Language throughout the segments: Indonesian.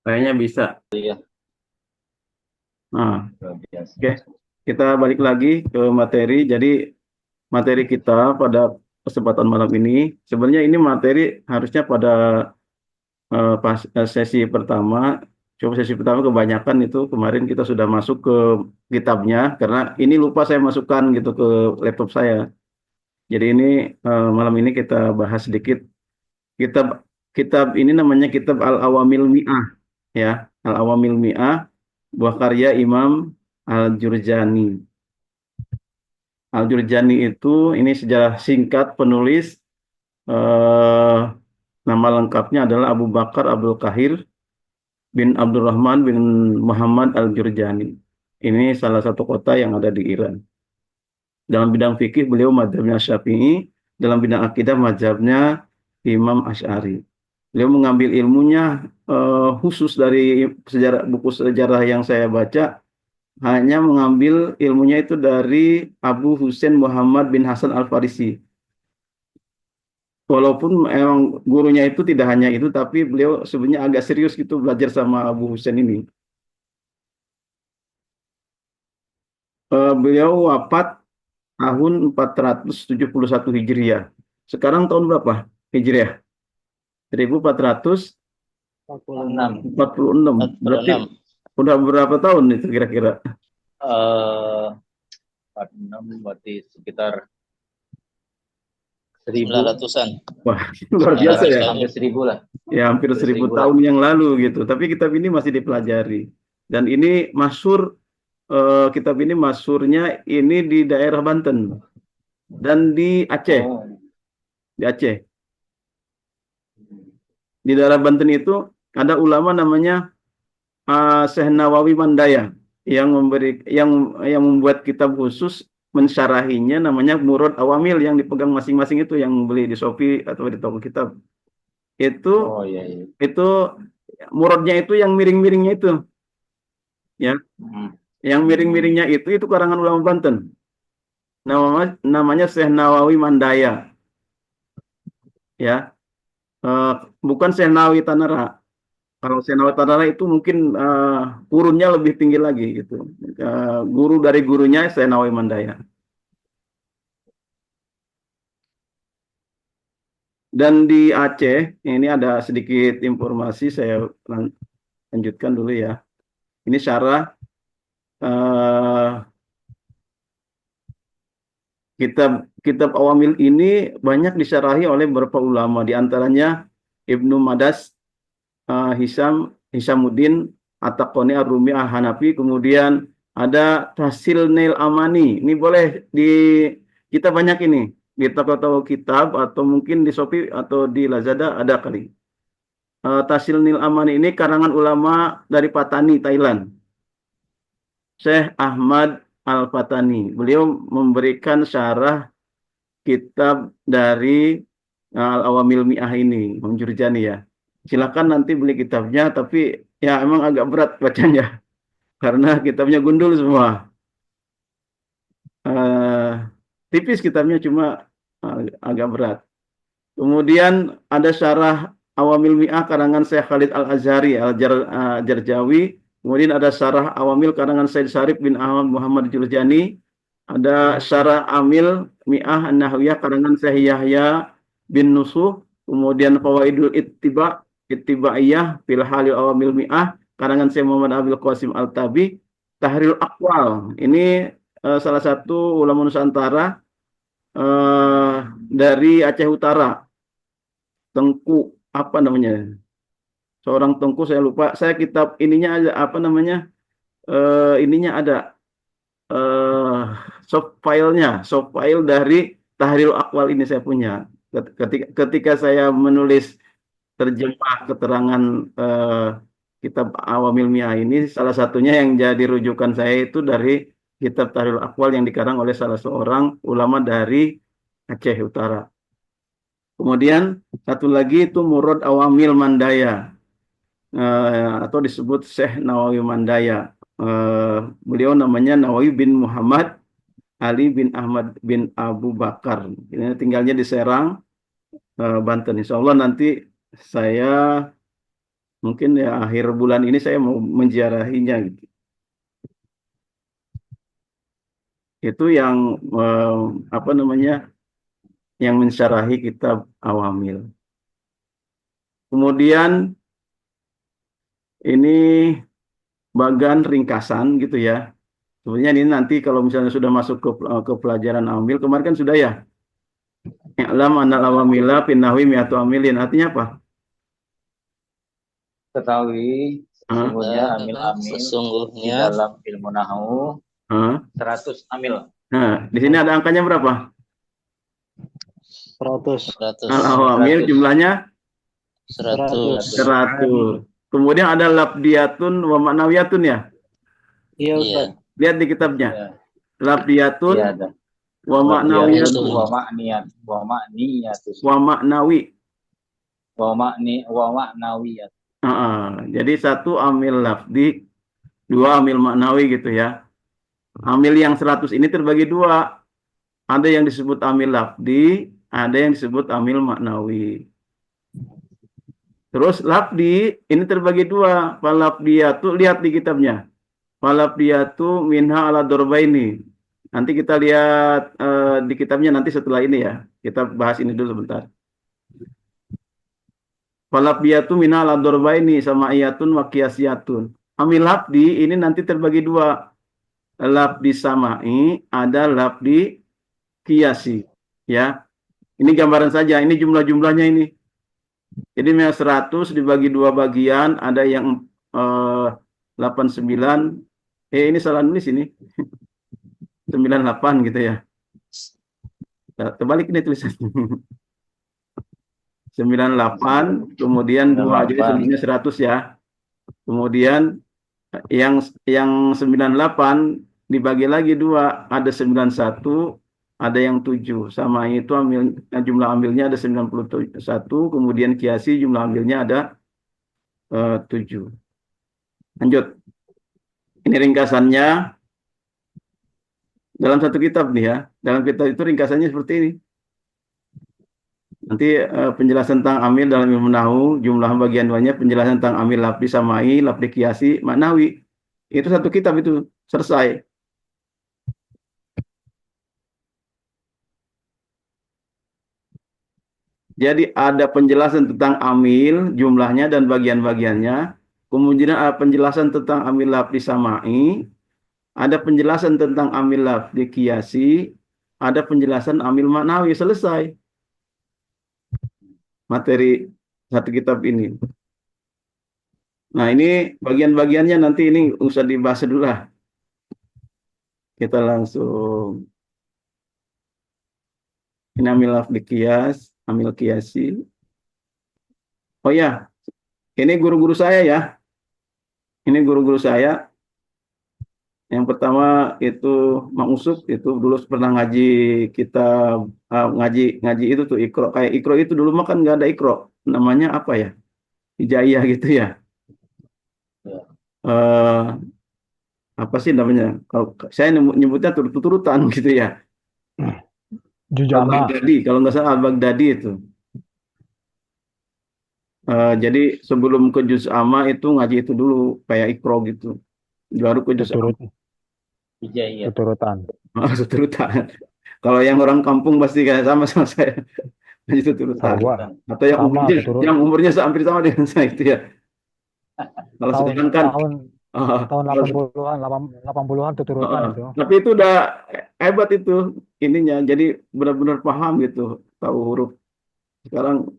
Kayaknya bisa. Iya, Nah, luar biasa. oke. Kita balik lagi ke materi. Jadi, materi kita pada kesempatan malam ini, sebenarnya ini materi harusnya pada pas sesi pertama, coba sesi pertama kebanyakan itu kemarin kita sudah masuk ke kitabnya, karena ini lupa saya masukkan gitu ke laptop saya. Jadi ini malam ini kita bahas sedikit kitab kitab ini namanya Kitab Al-Awamil Mi'ah ya. Al-Awamil Mi'ah buah karya Imam Al-Jurjani. Al-Jurjani itu ini sejarah singkat penulis eh, nama lengkapnya adalah Abu Bakar Abdul Kahir bin Abdurrahman bin Muhammad Al-Jurjani. Ini salah satu kota yang ada di Iran. Dalam bidang fikih beliau mazhabnya Syafi'i, dalam bidang akidah mazhabnya Imam Asy'ari. Beliau mengambil ilmunya khusus dari sejarah buku sejarah yang saya baca, hanya mengambil ilmunya itu dari Abu Husain Muhammad bin Hasan Al-Farisi. Walaupun memang gurunya itu tidak hanya itu, tapi beliau sebenarnya agak serius gitu belajar sama Abu Husain ini. Beliau wafat tahun 471 Hijriah. Sekarang tahun berapa Hijriah? 6. 1446. Berarti 46. udah berapa tahun itu kira-kira? Eh 46 berarti sekitar 1900-an. Wah, luar biasa 900 ya. hampir 1000 lah. Ya hampir Hampir 1000 1000 lah. tahun yang lalu gitu. Tapi kitab ini masih dipelajari. Dan ini masyhur, kitab ini masyhurnya ini di daerah Banten dan di Aceh. Oh. Di Aceh. Di daerah Banten itu ada ulama namanya Syekh Nawawi Mandaya yang membuat kitab khusus mensyarahinya namanya Murad Awamil yang dipegang masing-masing itu yang beli di Shopee atau di toko kitab. Itu Oh iya iya. itu muradnya itu yang miring-miringnya itu ya. Hmm. Yang miring-miringnya itu karangan ulama Banten. Namanya Syekh Nawawi Mandaya ya. Eh, Bukan Syekh Nawawi Tanara. Kalau Syekh Tanara itu mungkin kurunnya lebih tinggi lagi gitu. Guru dari gurunya Syekh Nawawi Mandaya. Dan di Aceh, ini ada sedikit informasi saya lanjutkan dulu ya. Ini syarah eh, kitab kitab Awamil ini banyak disyarahi oleh beberapa ulama, di antaranya Ibnu Madas, Hisamuddin At-Taqoni Ar-Rumi Al-Hanafi, kemudian ada Tasil Nail Amani. Ini boleh di kita banyak ini di toko-toko kitab atau mungkin di Shopee atau di Lazada ada kali. Tasil Nil Amani ini karangan ulama dari Patani, Thailand. Syekh Ahmad Al-Fatani. Beliau memberikan syarah kitab dari Al-Awamil Mi'ah ini, Imam Jurjani ya. Silakan nanti beli kitabnya, tapi ya emang agak berat bacanya karena kitabnya gundul semua. Eh, Tipis kitabnya cuma agak berat. Kemudian ada syarah Awamil Mi'ah karangan Syekh Khalid Al-Azhari Al-Jarjawi. Kemudian ada syarah Awamil karangan Said Syarif bin Ahmad Muhammad Jurjani. Ada syarah Amil Mi'ah An-Nahwiyah karangan Syekh Yahya bin Nusuh. Kemudian Fawaidul Ittiba'iyah fil Halil Awamil Mi'ah karangan Syekh Muhammad Abil Qasim Al-Tabi. Tahrir Aqwal. Ini salah satu ulama Nusantara eh, dari Aceh Utara. Tengku apa namanya? Seorang tengku saya lupa. Saya kitab ininya ada apa namanya? Ininya ada eh soft file dari Tahrir Akwal ini saya punya. Ketika saya menulis terjemah keterangan eh, kitab Awamil Miyah ini, salah satunya yang jadi rujukan saya itu dari kitab Tahrir Akwal yang dikarang oleh salah seorang ulama dari Aceh Utara. Kemudian satu lagi itu Murad Awamil Mandaya, atau disebut Syekh Nawawi Mandaya. Beliau namanya Nawawi bin Muhammad Ali bin Ahmad bin Abu Bakar. Ini tinggalnya di Serang, Banten. Insya Allah nanti saya Mungkin ya akhir bulan ini saya mau menziarahinya gitu. Itu yang apa namanya, yang mensyarahi kitab Awamil. Kemudian ini bagan ringkasan gitu ya. Sebenarnya ini nanti kalau misalnya sudah masuk ke pelajaran Awamil, kemarin kan sudah ya. I'lam anal awamila finnahui mi'atu amilin. Artinya apa? Ketahui Hah? sesungguhnya amil-amil di Sesungguhnya dalam ilmu nahu Hah? 100 amil. Nah, di sini ada angkanya berapa? 100. 100. Al-awamil 100. jumlahnya 100. 100. Kemudian ada labdiyatun wa ma'nawiyatun ya. Iya, Iya. Ustaz. Lihat di kitabnya. Ya, Labdiyatun iya ada. wa ma'nawiyatun. ma'nawiyatun. Wa ma'niyat, wa ma'niyatun, Wa ma'nawi. wa ma'nawiyat. Jadi satu amil lafdi, dua amil maknawi gitu ya. Amil yang 100 ini terbagi dua. Ada yang disebut amil lafdi, ada yang disebut amil maknawi. Terus lafdi ini terbagi dua. Falafdiyatu, lihat di kitabnya. Falafdiyatu minha ala dorbaini. Nanti kita lihat di kitabnya nanti setelah ini ya. Kita bahas ini dulu sebentar. Falafdiyatu minha ala dorbaini sama iyatun wa qiyasiyatun. Amil lafdi ini nanti terbagi dua. Lafdi sama'i, ada lafdi qiyasi. Ya. Ini gambaran saja, ini jumlah-jumlahnya ini. Jadi 100 dibagi dua bagian, ada yang 89. Ini salah nulis ini. 98 gitu ya. Nah, terbalik ini tulisannya. 98, kemudian 2 jadi sebenarnya 100 ya. Kemudian yang 98 dibagi lagi dua, ada 91, ada yang 7. Sama itu jumlah ambilnya ada 91, kemudian kiasi jumlah ambilnya ada 7. Lanjut. Ini ringkasannya dalam satu kitab nih ya. Dalam kitab itu ringkasannya seperti ini. Nanti penjelasan tentang amil dalam ilmu nahu, jumlah bagian duanya, penjelasan tentang amil lafdi samai, lafdi kiasi, maknawi. Itu satu kitab itu selesai. Jadi ada penjelasan tentang amil, jumlahnya dan bagian-bagiannya. Kemudian ada penjelasan tentang amil lafdi samai, ada penjelasan tentang amil lafdi kiasi, ada penjelasan amil maknawi, selesai materi satu kitab ini. Nah, ini bagian-bagiannya nanti ini usah dibahas dulu lah. Kita langsung ini amil lafdi kias, amil kiasi. Oh ya, ini guru-guru saya ya. Ini guru-guru saya. Yang pertama itu Mang Usup, itu dulu pernah ngaji kita ngaji itu tuh Iqra. Kayak Iqra itu dulu mah kan nggak ada Iqra, namanya apa ya, Hijaiyah gitu ya. Apa sih namanya, kalau saya nyebutnya turut-turutan gitu ya. Jujama. Al-Baghdadi, kalau nggak salah Al-Baghdadi itu. Jadi sebelum ke juz amma itu ngaji itu dulu kayak Iqra gitu, baru ke juz amma. Iya. Keturutan. Turutan. Kalau yang orang kampung pasti kayak sama saya. Itu turutan. Sama. Atau yang Sama, umurnya, keturut. yang umurnya hampir sama dengan saya itu ya. Kalau sekarang kan tahun 80-an, 80-an keturutan itu. tapi itu udah hebat itu ininya. Jadi benar-benar paham gitu, tahu huruf. Sekarang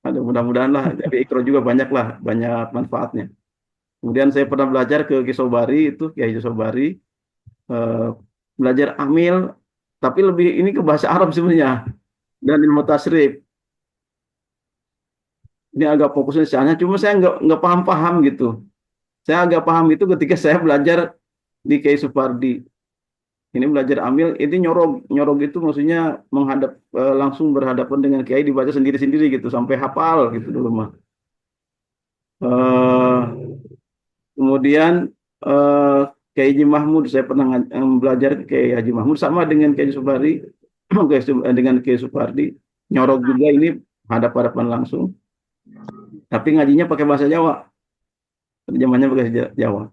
ada mudah-mudahan lah. Jadi Iqra juga banyak lah, banyak manfaatnya. Kemudian saya pernah belajar ke Kisobari itu, Kiai Sobari. Belajar amil, tapi lebih ini ke bahasa Arab sebenarnya dan ilmu tasrif. Ini agak fokusnya soalnya, cuma saya nggak paham gitu. Saya agak paham itu ketika saya belajar di Kiai Supardi. Ini belajar amil, ini nyorog itu maksudnya menghadap langsung berhadapan dengan Kiai, dibaca sendiri-sendiri gitu sampai hafal gitu dulu mah. Kemudian Kiai Haji Mahmud, saya pernah belajar ke Kiai Haji Mahmud sama dengan Kiai Subari, dengan Kiai Supardi, nyorog juga ini hadap-hadapan langsung. Tapi ngajinya pakai bahasa Jawa. terjemahnya bahasa Jawa.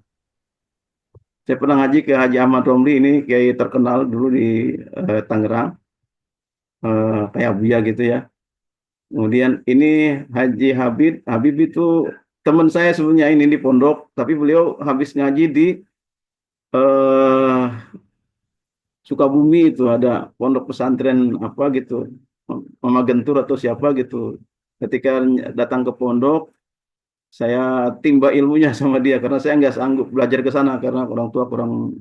Saya pernah ngaji ke Haji Ahmad Romli, ini kiai terkenal dulu di Tangerang, kayak Buya gitu ya. Kemudian ini Haji Habib itu teman saya sebenarnya ini di pondok, tapi beliau habis ngaji di eh, Sukabumi, itu ada pondok pesantren apa gitu, Mama Gentur atau siapa gitu. Ketika datang ke pondok, saya timba ilmunya sama dia karena saya nggak sanggup belajar ke sana karena orang tua kurang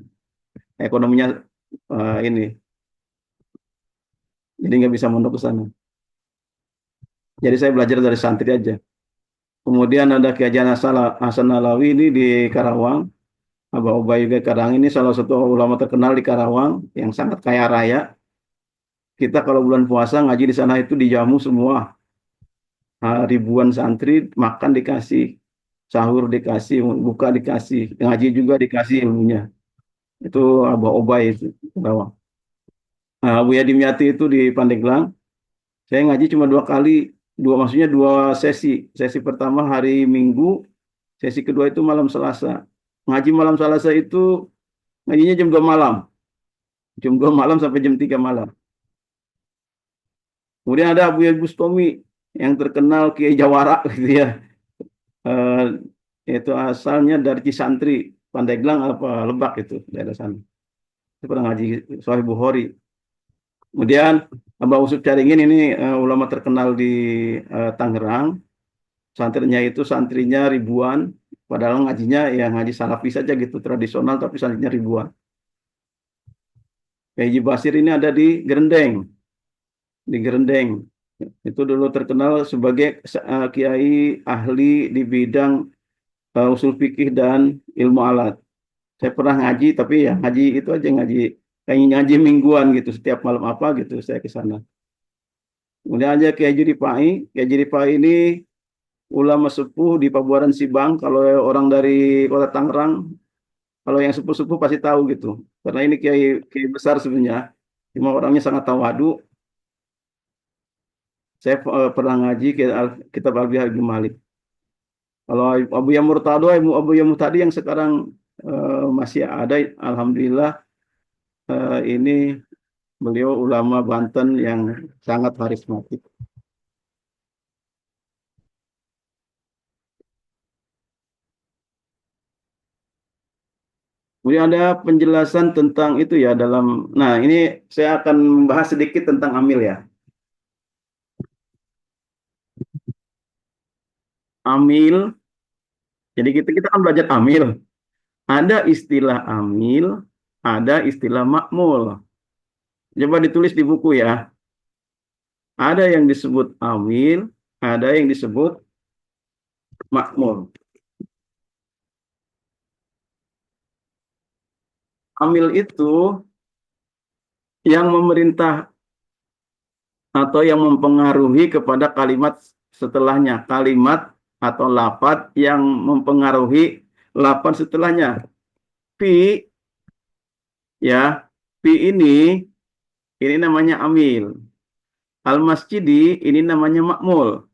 ekonominya, ini, jadi nggak bisa mondok ke sana. Jadi saya belajar dari santri aja. Kemudian ada Kiai Hasan Alawi ini di Karawang. Abah Ubay juga Karawang, ini salah satu ulama terkenal di Karawang yang sangat kaya raya. Kita kalau bulan puasa ngaji di sana itu dijamu semua. Ribuan santri makan dikasih, sahur dikasih, buka dikasih, ngaji juga dikasih ilmunya. Itu Abah Ubay itu Karawang. Abu Yadim Yati itu di Pandeglang. Saya ngaji cuma 2 kali, maksudnya 2 sesi. Sesi pertama hari Minggu, sesi kedua itu malam Selasa. Ngaji malam Selasa itu ngajinya jam 2 malam. Jam 2 malam sampai jam 3 malam. Kemudian ada Abu Yahya Bustami yang terkenal Kiai Jawara gitu ya. Itu asalnya dari Cisantri, Pandeglang apa Lebak itu, daerah sana. Saya pernah ngaji Sahih Bukhari. Kemudian Abah Usuf Caringin ini ulama terkenal di Tangerang. Santrinya ribuan, padahal ngajinya ya ngaji salafi saja gitu, tradisional, tapi santrinya ribuan. Kiai Basir ini ada di Gerendeng. Itu dulu terkenal sebagai kiai ahli di bidang usul fikih dan ilmu alat. Saya pernah ngaji, tapi ya ngaji itu aja, ngaji mingguan gitu, setiap malam apa gitu saya ke sana. Kemudian aja Kiai Juri Pai ini ulama sepuh di Pabuaran Sibang. Kalau orang dari Kota Tangerang, kalau yang sepuh-sepuh pasti tahu gitu. Karena ini kiai besar sebenarnya, cuma orangnya sangat tawadu. Saya pernah ngaji kitab Al-Bihar Malik. Kalau Abu Yamurtado, Abu Yamurtadi yang sekarang masih ada, alhamdulillah, ini beliau ulama Banten yang sangat karismatik. Kemudian ada penjelasan tentang itu ya dalam. Nah, ini saya akan membahas sedikit tentang amil ya. Amil. Jadi kita kan belajar amil. Ada istilah amil, ada istilah makmul. Coba ditulis di buku ya. Ada yang disebut amil, ada yang disebut makmul. Amil itu yang memerintah atau yang mempengaruhi kepada kalimat setelahnya. Kalimat atau lafaz yang mempengaruhi lafaz setelahnya. Fi, ya, fi ini namanya amil. Al-masjidi ini namanya makmul.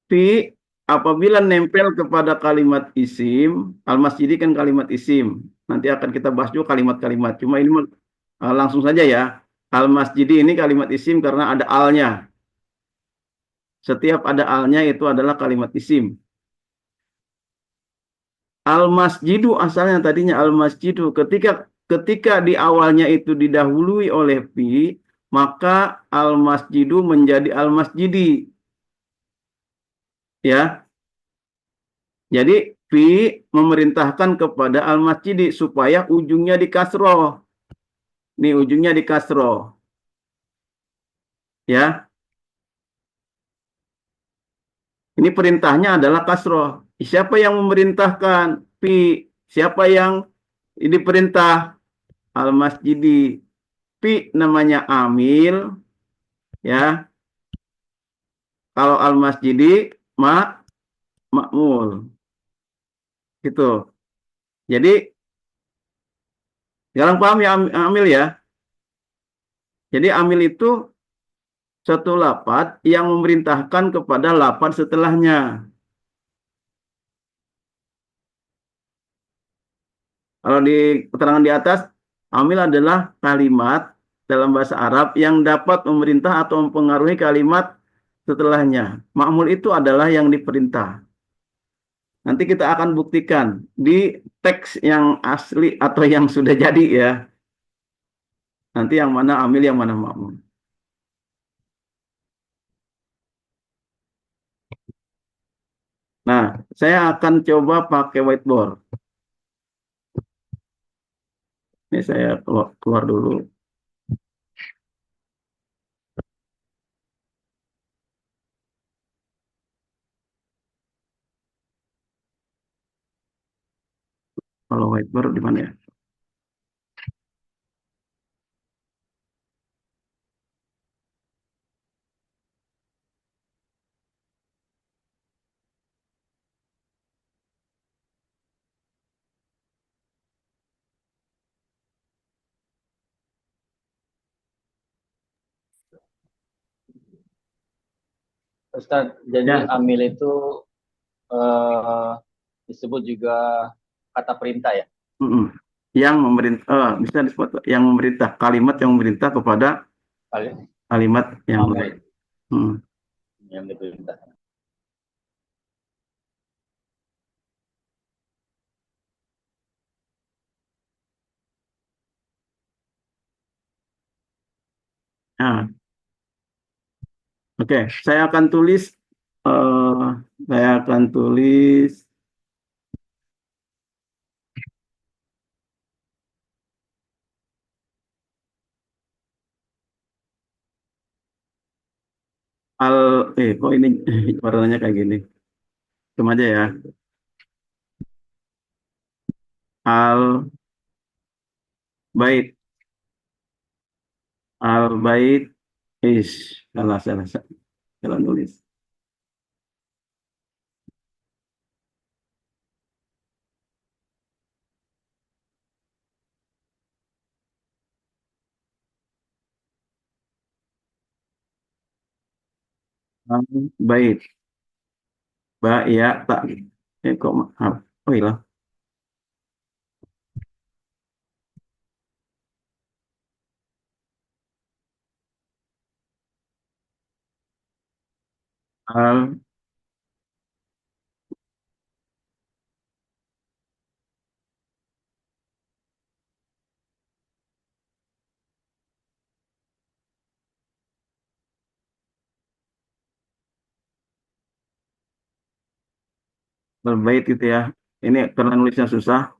Fi apabila nempel kepada kalimat isim, al-masjidi kan kalimat isim. Nanti akan kita bahas juga kalimat-kalimat. Cuma ini langsung saja ya. Al-masjidi ini kalimat isim karena ada alnya. Setiap ada alnya itu adalah kalimat isim. Al-masjidu asalnya tadinya al-masjidu. Ketika di awalnya itu didahului oleh fi, maka al-masjidu menjadi al-masjidi. Ya. Jadi fi memerintahkan kepada al-masjidi supaya ujungnya di kasroh. Nih ujungnya di kasroh. Ya. Ini perintahnya adalah kasroh. Siapa yang memerintahkan? Fi. Siapa yang diperintah? Al-masjidi. Fi namanya amil. Ya. Kalau al-masjidi makmul. Gitu. Jadi sekarang paham ya amil ya. Jadi amil itu satu lafaz yang memerintahkan kepada lafaz setelahnya. Kalau di keterangan di atas, amil adalah kalimat dalam bahasa Arab yang dapat memerintah atau mempengaruhi kalimat setelahnya. Ma'mul itu adalah yang diperintah. Nanti kita akan buktikan di teks yang asli atau yang sudah jadi ya. Nanti yang mana amil, yang mana ma'mul. Nah, saya akan coba pakai whiteboard. Ini saya keluar dulu. Kalau whiteboard di mana ya? Ustaz, jadi Ya, amil itu eh, disebut juga kata perintah ya. mm-mm. Yang memerintah, bisa disebut yang memerintah, kalimat yang memerintah kepada Kali kalimat yang lain. amil Hmm. yang diperintah. Nah, oke, saya akan tulis, eh, saya akan tulis al, kok ini warnanya kayak gini? Cuma aja ya, al bait, al bait is, salah nulis. Al bait, ba ya tak, kok maaf, oh iya, al bait gitu ya. Ini karena nulisnya susah.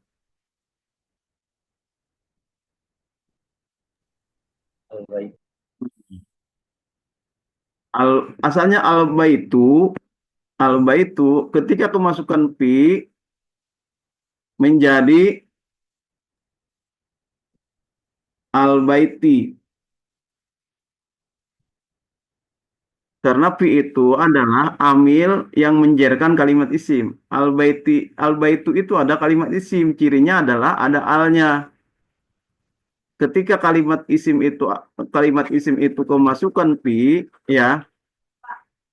Baik. Asalnya al baitu ketika kemasukan pi menjadi al baiti, karena pi itu adalah amil yang menjerkan kalimat isim. Al baitu itu ada kalimat isim, cirinya adalah ada alnya. Ketika kalimat isim itu kemasukan pi, ya,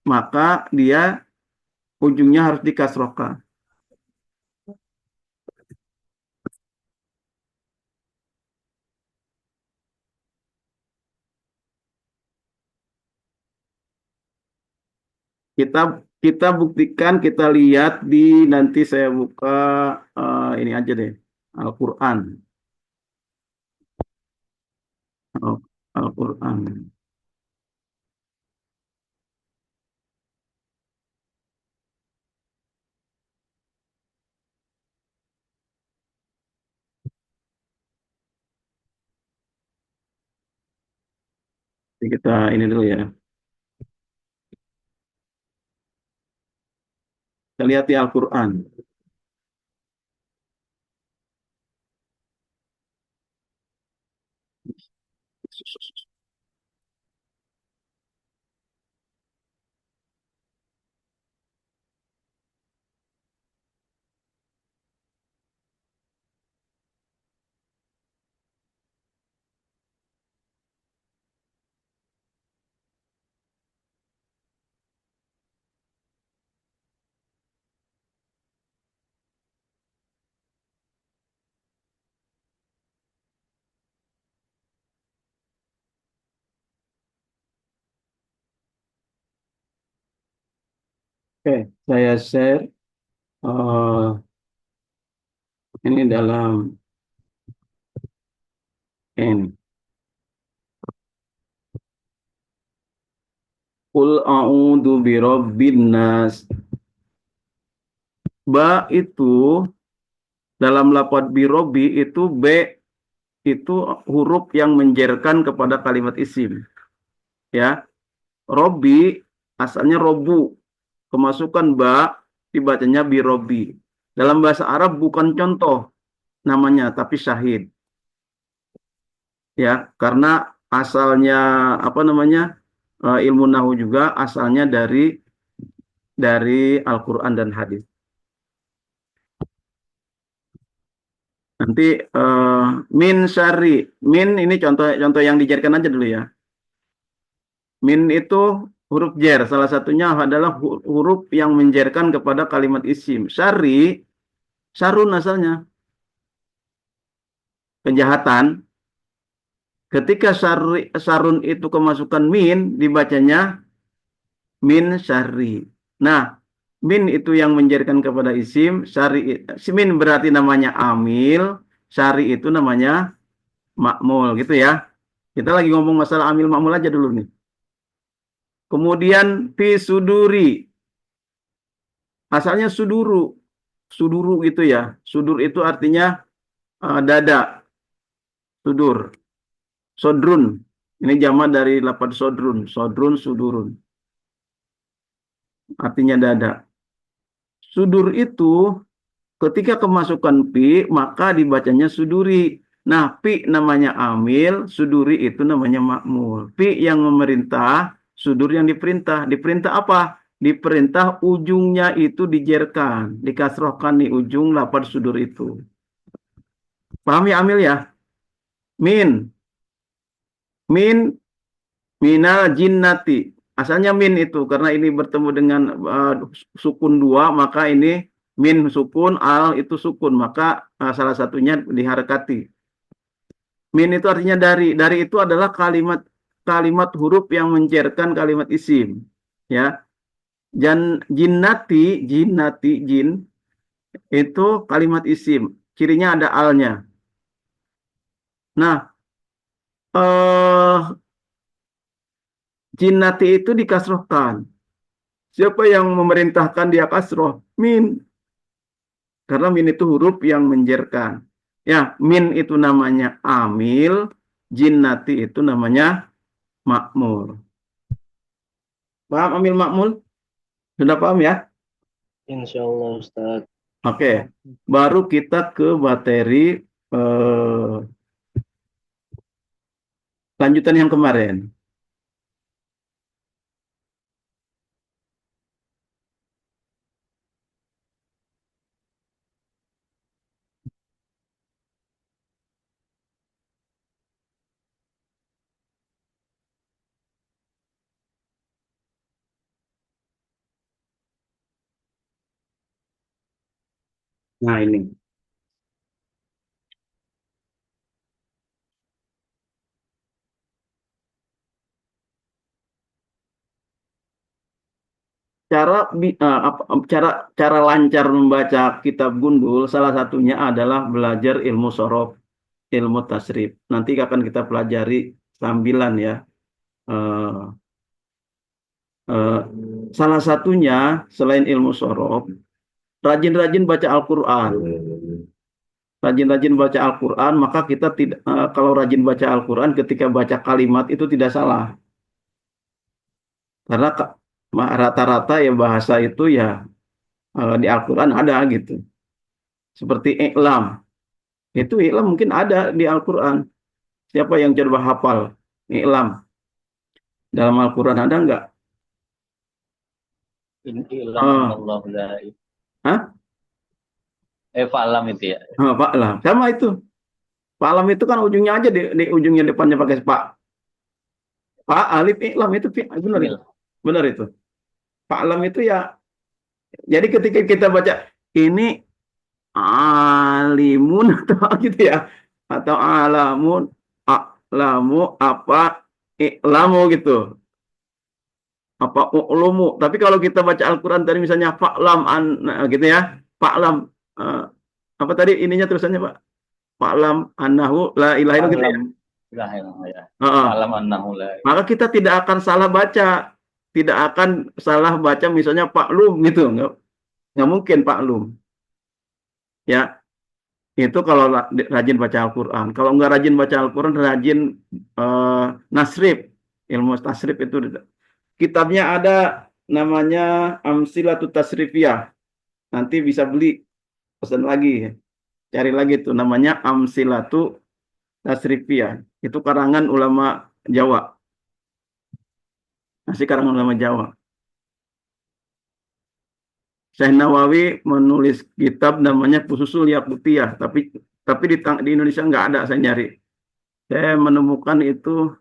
maka dia ujungnya harus dikasrohkan. Kita kita buktikan, kita lihat di, nanti saya buka, ini aja deh, Al-Qur'an. Al-Qur'an. Jadi kita ini dulu ya. Kita lihat di Al-Qur'an. Oke, saya share eh, ini dalam ini. Qul a'udzu birabbin nas. Ba itu dalam lafadz birobi itu B itu huruf yang menjerkan kepada kalimat isim. Ya, Robi asalnya robu, kemasukan ba dibacanya birobi. Dalam bahasa Arab bukan contoh namanya, tapi syahid. Ya, karena asalnya apa namanya ilmu nahu juga asalnya dari Al-Quran dan hadis. Nanti min syari, min ini contoh yang dijadikan aja dulu ya. Min itu huruf jer, salah satunya adalah huruf yang menjerkan kepada kalimat isim. Syari, syarun asalnya, kejahatan. Ketika syarun itu kemasukan min, dibacanya min syari. Nah, min itu yang menjadikan kepada isim, syari, min berarti namanya amil, syari itu namanya makmul, gitu ya. Kita lagi ngomong masalah amil makmul aja dulu nih. Kemudian fi suduri, asalnya suduru, suduru gitu ya. Sudur itu artinya dada, sudur. Sodrun, ini jamak dari lafadz sodrun, sodrun, sudurun. Artinya dada. Sudur itu ketika kemasukan pi, maka dibacanya suduri. Nah, pi namanya amil, suduri itu namanya makmul. Pi yang memerintah, sudur yang diperintah. Diperintah apa? Diperintah ujungnya itu dijerkan, dikasrohkan di ujung lafadz sudur itu. Paham ya amil ya? Min, minal jinnati. Asalnya min itu karena ini bertemu dengan sukun dua, maka ini min sukun, al itu sukun, maka salah satunya diharakati. Min itu artinya dari. Dari itu adalah kalimat huruf yang mencairkan kalimat isim. Ya. Dan jinnati, jin itu kalimat isim. Cirinya ada alnya. Nah, jinnati itu dikasrohkan. Siapa yang memerintahkan dia kasroh? Min. Karena min itu huruf yang menjerkan. Ya, min itu namanya amil, jinnati itu namanya makmul. Paham amil makmul? Sudah paham ya? Insya Allah Ustaz. Oke. Baru kita ke materi lanjutan yang kemarin. Nah, ini. Cara lancar membaca kitab Gundul salah satunya adalah belajar ilmu sorof, ilmu tasrif. Nanti akan kita pelajari sambilan ya. Salah satunya selain ilmu sorof, rajin-rajin baca Al-Quran. Rajin-rajin baca Al-Quran, maka kita tidak kalau rajin baca Al-Quran ketika baca kalimat itu tidak salah. Karena rata-rata ya bahasa itu ya di Al-Quran ada gitu. Seperti iklam. Itu iklam mungkin ada di Al-Quran. Siapa yang coba hafal iklam? Dalam Al-Quran ada enggak? Fa'lam itu ya. Fa'lam. Sama itu. Fa'lam itu kan ujungnya aja di ujungnya depannya pakai pak. Pak alif iklam itu benar itu. Benar itu. Fa'lam itu ya. Jadi ketika kita baca ini alimun atau gitu ya, atau alamun, alamu apa iklamu gitu. apa ulumu. Tapi kalau kita baca Al-Quran tadi misalnya fa'lam gitu ya, fa'lam apa tadi ininya terusannya Pak? Fa'lam annahu la ilaha illallah gitu ya. Ilaha illallah ya. Heeh. Fa'lam annahu la ilaha. Maka kita tidak akan salah baca, tidak akan salah baca misalnya Paklum gitu, nggak mungkin Paklum. Ya, itu kalau rajin baca Al-Quran. Kalau nggak rajin baca Al-Quran, rajin nasrif, ilmu tasrif itu. Kitabnya ada namanya Amsilatut Tasrifiyah. Nanti bisa beli, pesan lagi, cari lagi tuh namanya Amsilatut Tasrifiyah. Itu karangan ulama Jawa. Masih karangan ulama Jawa. Syekh Nawawi menulis kitab namanya Fususul Yaqutiyah, tapi di Indonesia nggak ada, saya nyari. Saya menemukan itu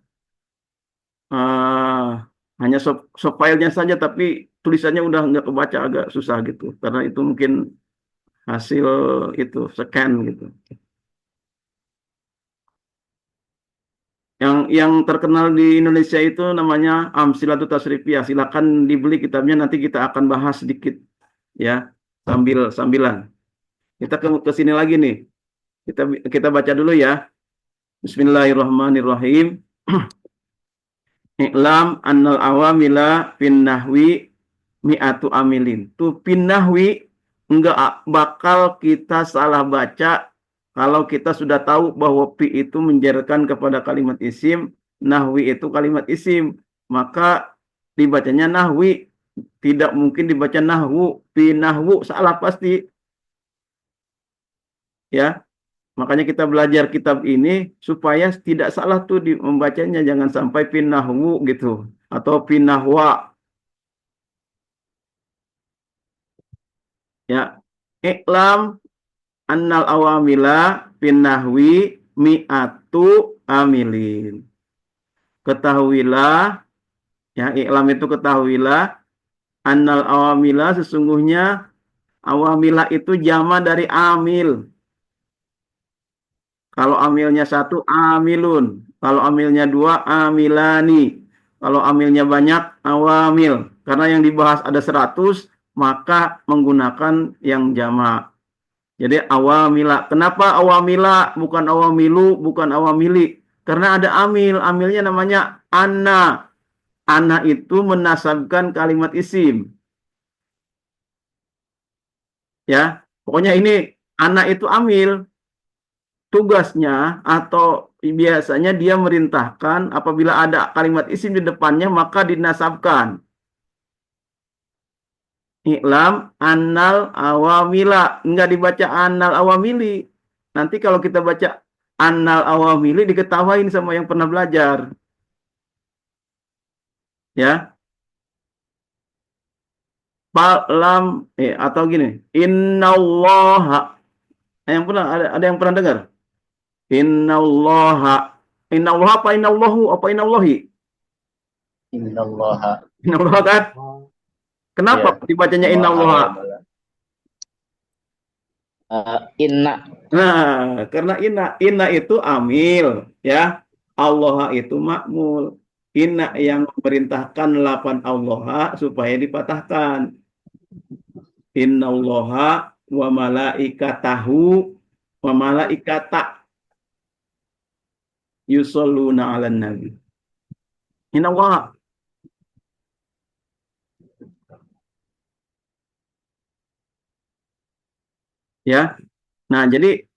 hanya soft filenya saja, tapi tulisannya udah nggak kebaca, agak susah gitu, karena itu mungkin hasil itu scan gitu. Yang terkenal di Indonesia itu namanya Amsilatut Tasrifiyah. Silakan dibeli kitabnya, nanti kita akan bahas sedikit ya, sambilan. Kita ke sini lagi nih. Kita baca dulu ya. Bismillahirrahmanirrahim. I'lam annal awamila fin nahwi mi'atu amilin. Tuh fin nahwi enggak bakal kita salah baca kalau kita sudah tahu bahwa pi itu menjadikan kepada kalimat isim, nahwi itu kalimat isim, maka dibacanya nahwi. Tidak mungkin dibaca nahwu, pi nahwu, salah pasti. Ya, makanya kita belajar kitab ini supaya tidak salah tuh membacanya, jangan sampai pi nahwu gitu atau pi nahwa. Ya, iklam annal awamila fin nahwi mi'atu amilin. Ketahuilah, ya, iklam itu ketahuilah, annal awamila sesungguhnya awamila itu jama dari amil. Kalau amilnya satu, amilun. Kalau amilnya dua, amilani. Kalau amilnya banyak, awamil. Karena yang dibahas ada 100, maka menggunakan yang jamak. Jadi awamila. Kenapa awamila bukan awamilu, bukan awamili? Karena ada amil. Amilnya namanya anna. Anna itu menasabkan kalimat isim. Ya, pokoknya ini anna itu amil. Tugasnya atau biasanya dia merintahkan apabila ada kalimat isim di depannya maka dinasabkan. I'lam annal awamila, enggak dibaca annal awamili. Nanti kalau kita baca annal awamili diketawain sama yang pernah belajar. Ya. Fa'lam atau gini, innallaha. Ada yang pernah dengar? Innallaha. Innallaha apa innallahu apa innallahi? Innallaha. Innallaha kan? Kenapa dibacanya innallaha? Inna. Nah, karena inna itu amil, ya. Allah itu makmul. Inna yang memerintahkan lapan Allah supaya dipatahkan. Innallaha wa malaikatahu wa malaikata yusholluna 'alan nabi. Innallaha. Ya. Nah, jadi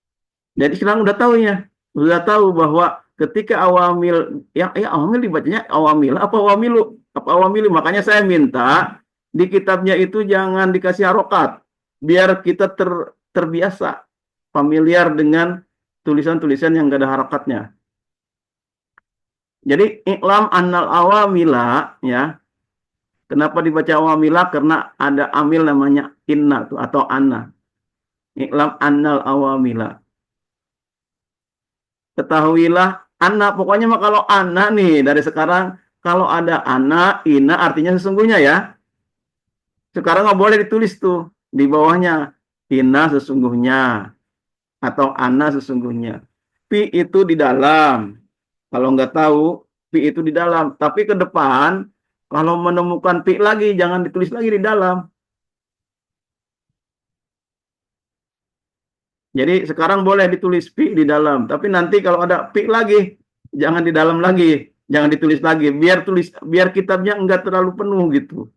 sekarang udah tahu ya. Udah tahu bahwa ketika awamil awamil dibacanya awamil apa awamilu? Apa awamilu? Makanya saya minta di kitabnya itu jangan dikasih harokat biar kita terbiasa familiar dengan tulisan-tulisan yang gak ada harokatnya. Jadi iklam annal awamila, ya. Kenapa dibaca awamila? Karena ada amil namanya inna tuh atau anna. Iklam annal awamila. Ketahuilah anna, pokoknya mah kalau anna nih dari sekarang kalau ada anna, ina artinya sesungguhnya ya. Sekarang nggak boleh ditulis tuh di bawahnya inna sesungguhnya atau anna sesungguhnya. Pi itu di dalam. Kalau nggak tahu pi itu di dalam, tapi ke depan Kalau menemukan pi lagi, jangan ditulis lagi di dalam. Jadi sekarang boleh ditulis pi di dalam, tapi nanti kalau ada pi lagi, jangan di dalam lagi, jangan ditulis lagi. Biar kitabnya enggak terlalu penuh gitu.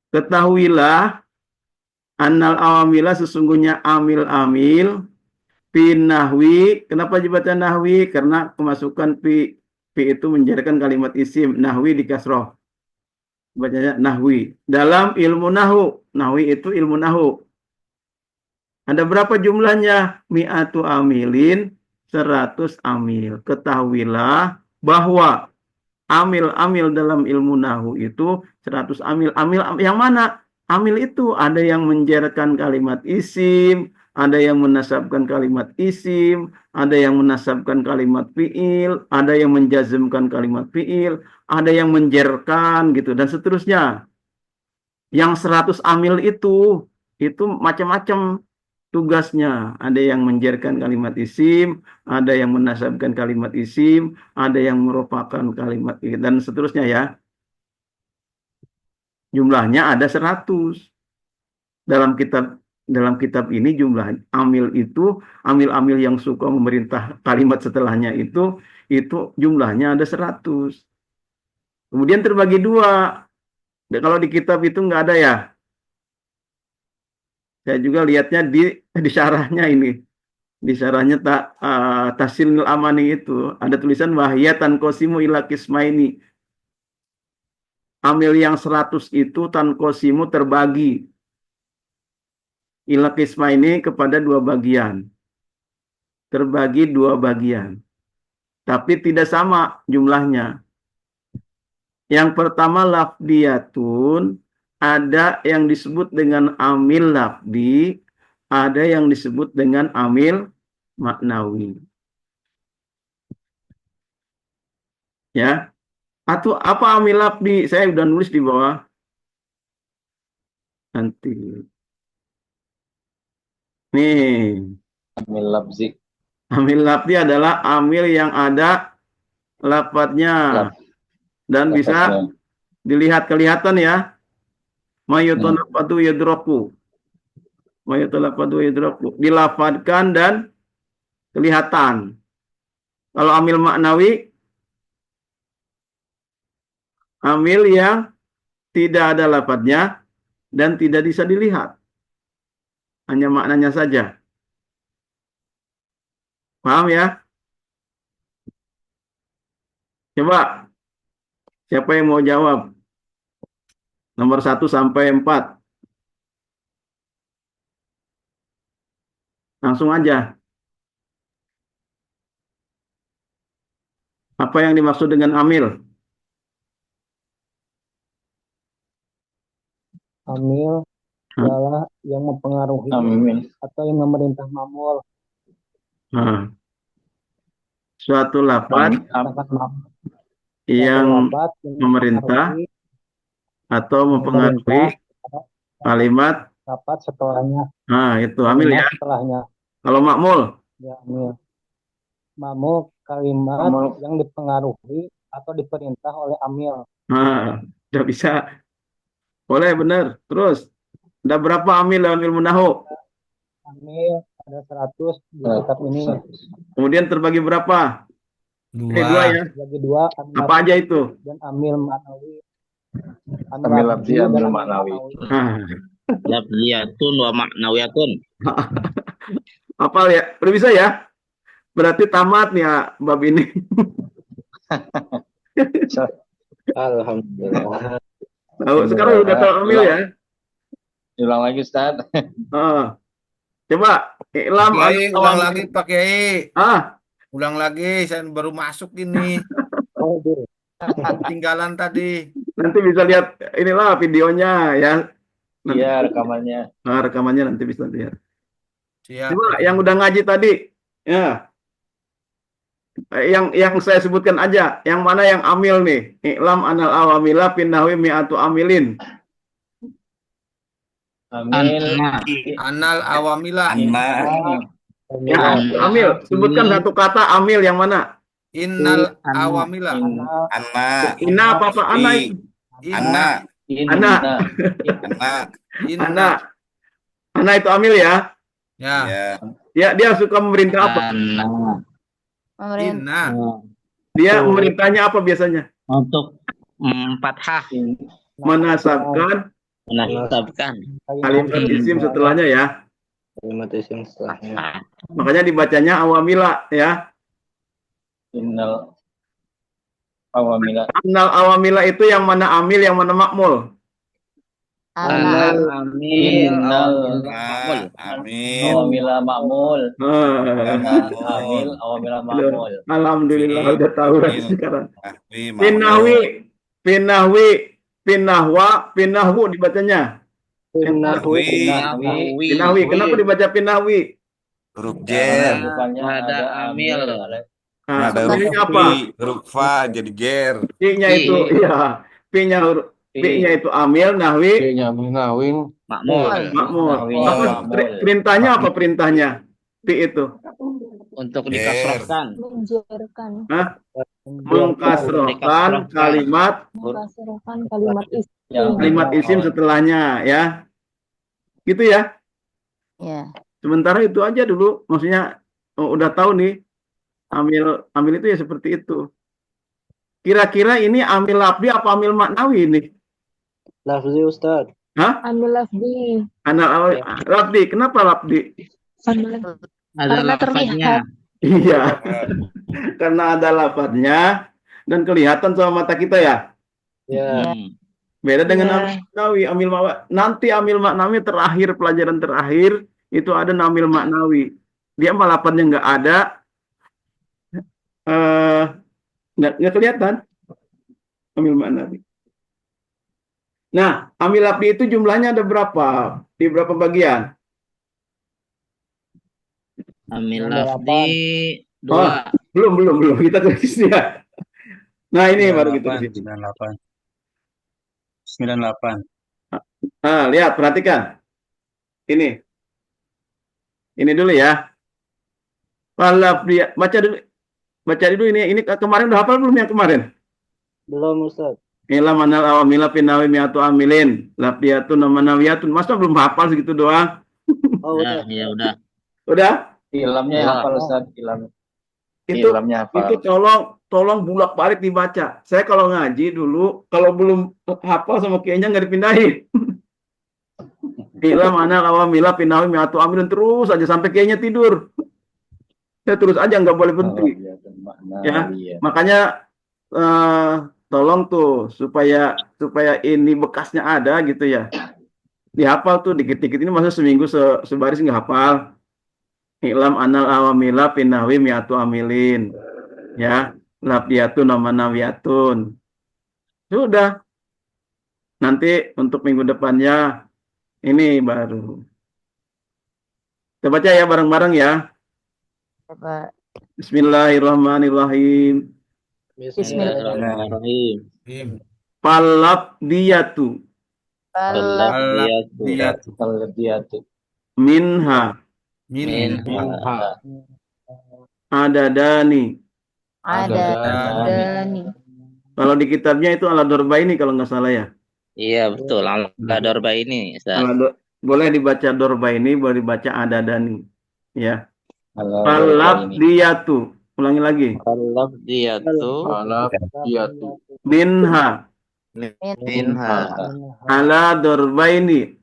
Ketahuilah annal awamila sesungguhnya amil-amil nahwi. Kenapa dibaca nahwi? Karena kemasukan pi itu menjadikan kalimat isim. Nahwi di kasroh. Bacanya nahwi. Dalam ilmu nahu. Nahwi itu ilmu nahu. Ada berapa jumlahnya? Mi'atu amilin, 100 amil. Ketahuilah bahwa amil-amil dalam ilmu nahu itu 100 amil. Amil yang mana? Amil itu ada yang menjerkan kalimat isim, ada yang menasabkan kalimat isim, ada yang menasabkan kalimat fiil, ada yang menjazmkan kalimat fiil, ada yang menjerkan gitu dan seterusnya. Yang 100 amil itu macam-macam tugasnya. Ada yang menjerkan kalimat isim, ada yang menasabkan kalimat isim, ada yang merupakan kalimat dan seterusnya ya. Jumlahnya ada 100. Dalam kitab ini jumlah amil itu, amil-amil yang suka memerintah kalimat setelahnya itu jumlahnya ada 100. Kemudian terbagi dua. Kalau di kitab itu nggak ada ya. Saya juga lihatnya di syarahnya ini. Di syarahnya Tahsilul Amani itu ada tulisan wahiyatan qasimu ila qismaini. Amil yang 100 itu tankosimu terbagi ila qismaini kepada 2 bagian. Terbagi 2 bagian. Tapi tidak sama jumlahnya. Yang pertama lafdiyatun, ada yang disebut dengan amil lafdi, ada yang disebut dengan amil maknawi. Ya. Atau apa amil lafdi? Saya udah nulis di bawah. Nanti. Nih. Amil lafzi. Amil lafdi adalah amil yang ada lafadznya. Dan bisa kelihatan ya. Mayutalafadu yudroku. Mayutalafadu yudroku. Dilafadkan dan kelihatan. Kalau amil maknawi, amil yang tidak ada lafadznya dan tidak bisa dilihat. Hanya maknanya saja. Paham ya? Coba. Siapa yang mau jawab? Nomor 1 sampai 4. Langsung aja. Apa yang dimaksud dengan amil? Amil adalah yang mempengaruhi atau yang memerintah mamul. Nah. Suatu lafaz yang memerintah atau mempengaruhi kalimat lafaz setelahnya. Nah, itu amil ya. Setelahnya. Kalau makmul? Ya, amil. Makmul kalimat yang dipengaruhi atau diperintah oleh amil. Nah, udah bisa. Boleh, benar. Terus, ada berapa amil dalam ilmu nahu? Amil ada 100 di kitab ini. Kemudian terbagi berapa? 2. Ya. Bagi 2. Apa aja itu? Dan amil maknawi. Amil lafzi, amil maknawi. Lafziyatun wa maknawiyatun. Apa ya? Udah bisa ya? Berarti tamat nih ya, bab ini. Alhamdulillah. Sekarang udah tahu amil ya? Ulang lagi, Ustaz. Coba, Ilham. Ulang lagi Pak Kiai. Ulang lagi, saya baru masuk ini. Ketinggalan tadi. Nanti bisa lihat inilah videonya ya. Iya, rekamannya. Rekamannya nanti bisa lihat. Siap. Coba yang udah ngaji tadi, ya. Yang saya sebutkan aja, yang mana yang amil nih? I'lam anal awamila fin nahwi mi'atu amilin. Amil. Anal awamila. Ya, amil. Sebutkan satu kata amil yang mana? Innal Anna. awamila. Anak. Ina apa ana itu? Anak. Ana. Anak. Inna. Ana. Ana itu amil ya. Ya. Ya. Ya, dia suka memerintah apa? Anna. Inna. Dia memerintahnya apa biasanya? Untuk fathah Menasabkan menasabkan kalimat isim setelahnya ya. kalimat isim setelahnya. Makanya dibacanya awamila ya. Innal awamila. Innal awamila itu yang mana amil, yang mana makmul? Amil Innal makmul. Amin. awamila makmul. Ah, Amil awamila makmul. Alhamdulillah udah tahu sekarang. Ahwi. Pinahwi, pinahwi, pinahwa, pinahwu dibacanya. Ahwi. Pinahwi, kenapa dibaca pinahwi? Huruf jer. Depannya Ada amil. Nah, Ada ini huruf apa? I. Huruf fa jadi ger. P-nya itu, iya. P-nya huruf P-nya itu amil, nahwi, Makmul. makmul. Nahwi, Apa makmul. perintahnya apa perintahnya? P itu. Untuk dikasrohkan. Menjerkan, Mengkasrohkan kalimat mengkasrohkan kalimat isim. kalimat isim setelahnya ya. Gitu ya. Ya. Sementara itu aja dulu, maksudnya udah tahu nih amil itu ya seperti itu. Kira-kira ini amil lafzi apa amil maknawi ini? Lafzi Ustaz. Hah? Amil lafzi. Lafzi, kenapa lafzi? Amil lafzi. Ada Karena lafaznya. Iya, karena ada lafadznya dan kelihatan sama mata kita ya. Ya. Beda dengan Iya. amil maknawi, nanti amil maknawi terakhir, pelajaran terakhir itu ada amil maknawi. Dia mah lafadznya nggak ada, nggak kelihatan amil maknawi. Nah, amil lafzi itu jumlahnya ada berapa? Di berapa bagian? Amil Ada lafzi Oh, 2. belum kita ke sini ya. Nah, ini baru kita ke sini. 98. Nah, lihat, perhatikan. Ini dulu ya. Baca dulu ini kemarin udah hafal belum yang kemarin? Belum Ustaz. Ila manal awamila pinawi miatu amilin. Lafdiyatun nama nawiyatun. Masa belum hafal segitu doang? Oh, udah. Ya udah. Udah? Ilhamnya hafal Ustaz, ilham. Itu Ilhamnya hafal. itu tolong bulak-balik dibaca. Saya kalau ngaji dulu, kalau belum hafal sama kayaknya nggak dipindahin. Ila manal awamila pinawi miatu amilin terus aja sampai kayaknya tidur. Saya terus aja nggak boleh berhenti. Ya, makanya tolong tuh supaya ini bekasnya ada gitu ya. Dihafal tuh dikit-dikit ini masa seminggu sebaris nggak hafal. Ilam anal awamila pinahwi miatu amilin. Ya, lafdiyatun nama nawiyatun. Sudah. Nanti untuk minggu depannya ini baru. Kita baca ya bareng-bareng ya. Coba. Bismillahirrahmanirrahim. Bismillahirrahmanirrahim. Falabdiyatu Al-Diyatu. minha adadani. Ada nih. Kalau di kitabnya itu ala dorbaini kalau nggak salah ya. Iya betul. Ala dorba ini Ustaz. Boleh dibaca dorbaini, boleh dibaca adadani. Ya. Al-Diyatu. Falabdiyatu. Ulangi lagi. Lafziyatu Minha ala dorbaini.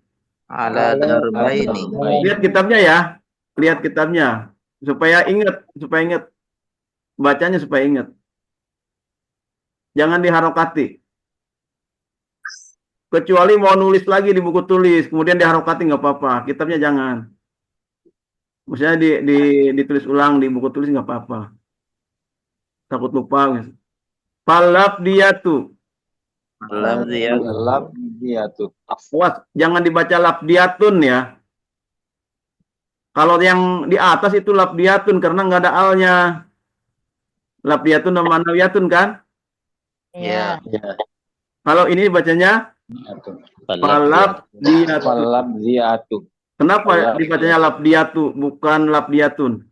ala dorba ini. Lihat kitabnya ya. Lihat kitabnya supaya ingat, bacanya supaya ingat. Jangan diharokati. Kecuali mau nulis lagi di buku tulis, kemudian diharokati nggak apa-apa. Kitabnya jangan. Maksudnya ditulis ulang di buku tulis nggak apa-apa. Takut lupa. Falabdiyatu. Al-Diyatu. Awas, jangan dibaca labdiyatun ya. Kalau yang di atas itu labdiyatun karena nggak ada alnya. Labdiyatun nama nawiyatun kan? Iya. Kalau ini bacanya falabdiyatu. Al-Diyatu. Kenapa dibacanya labdiyatu bukan labdiyatun?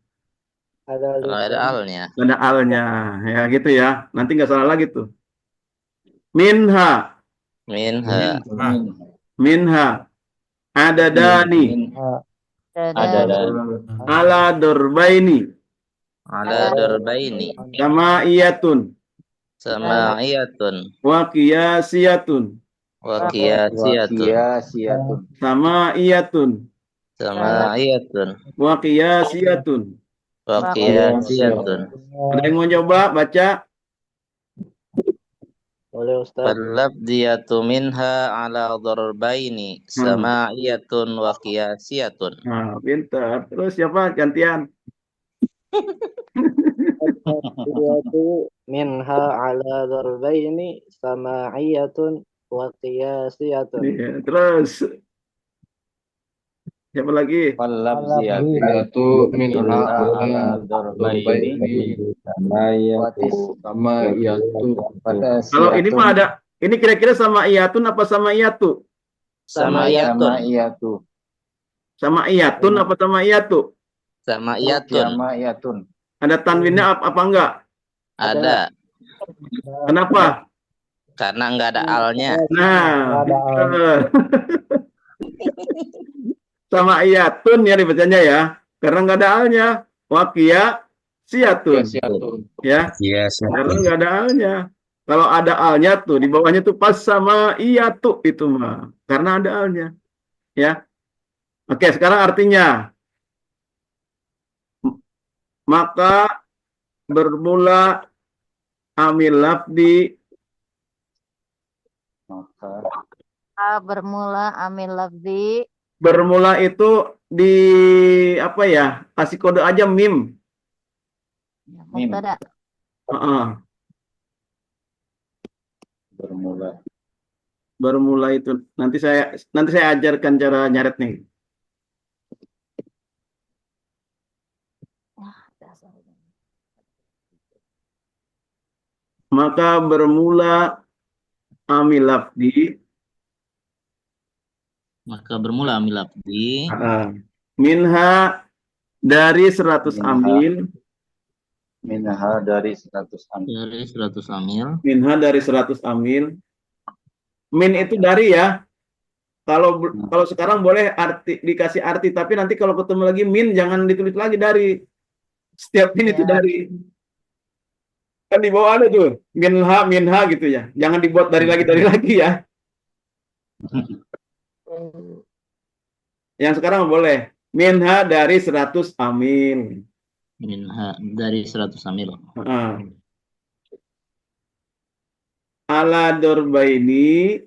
Ada Kalau ada alnya. Ada alnya, ya gitu ya. Nanti nggak salah lagi tuh. Minha, Minha. minha. Adadani, Ada ala dorbaini, Ala darbaini. sama'iyatun, Sama'iyatun. wa qiyasiyatun, Wa qiyasiyatun. siatun. sama'iyatun, Sama'iyatun. wa qiyasiyatun. Wa qiyasiyatun. Ada yang mau coba baca? Boleh Ustaz. Fallabdiyatu minha ala darbaini. Sama'iyatun wa qiyasiyatun. Nah, pintar. Terus siapa gantian? Al-Labdiyatu minha ala darbaini sama'iyatun wa qiyasiyatun. Iya, terus siapa lagi? Falabdiyatu minha ala darbaini sama iyatu. Kalau ini mah ada, ini kira-kira sama iyatun apa sama iyatu? Sama'iyatun. iyatu. Sama iyatun apa sama iyatu? Sama'iyatun. Iyatun. Ada tanwinnya apa enggak? Ada. Kenapa? Karena enggak ada alnya. Nah, Ada betul. Sama iyatun ya dibacanya ya, karena nggak ada alnya. Wakia siatun, ya, karena nggak ada alnya. Kalau ada alnya tuh di bawahnya tuh pas sama iyatu itu mah, karena ada alnya, ya. Oke, sekarang artinya maka bermula amil lafdi Bermula amil lafzi. bermula itu di apa ya? Kasih kode aja mim. Mubtada. Heeh. Bermula itu nanti saya ajarkan cara nyaret nih. Maka bermula amil lafdi Maka bermula amil lafzi minha dari 100 amil, Minha dari 100 amil. dari 100 amil. minha dari 100 amil. Min itu dari ya. Kalau sekarang boleh dikasih arti, tapi nanti kalau ketemu lagi min jangan ditulis lagi dari. Setiap min itu dari. Kan di bawah ada tuh minha gitu ya. Jangan dibuat dari lagi ya. Yang sekarang boleh minha dari 100 amil. Minha dari 100 amil. Ala dorbaini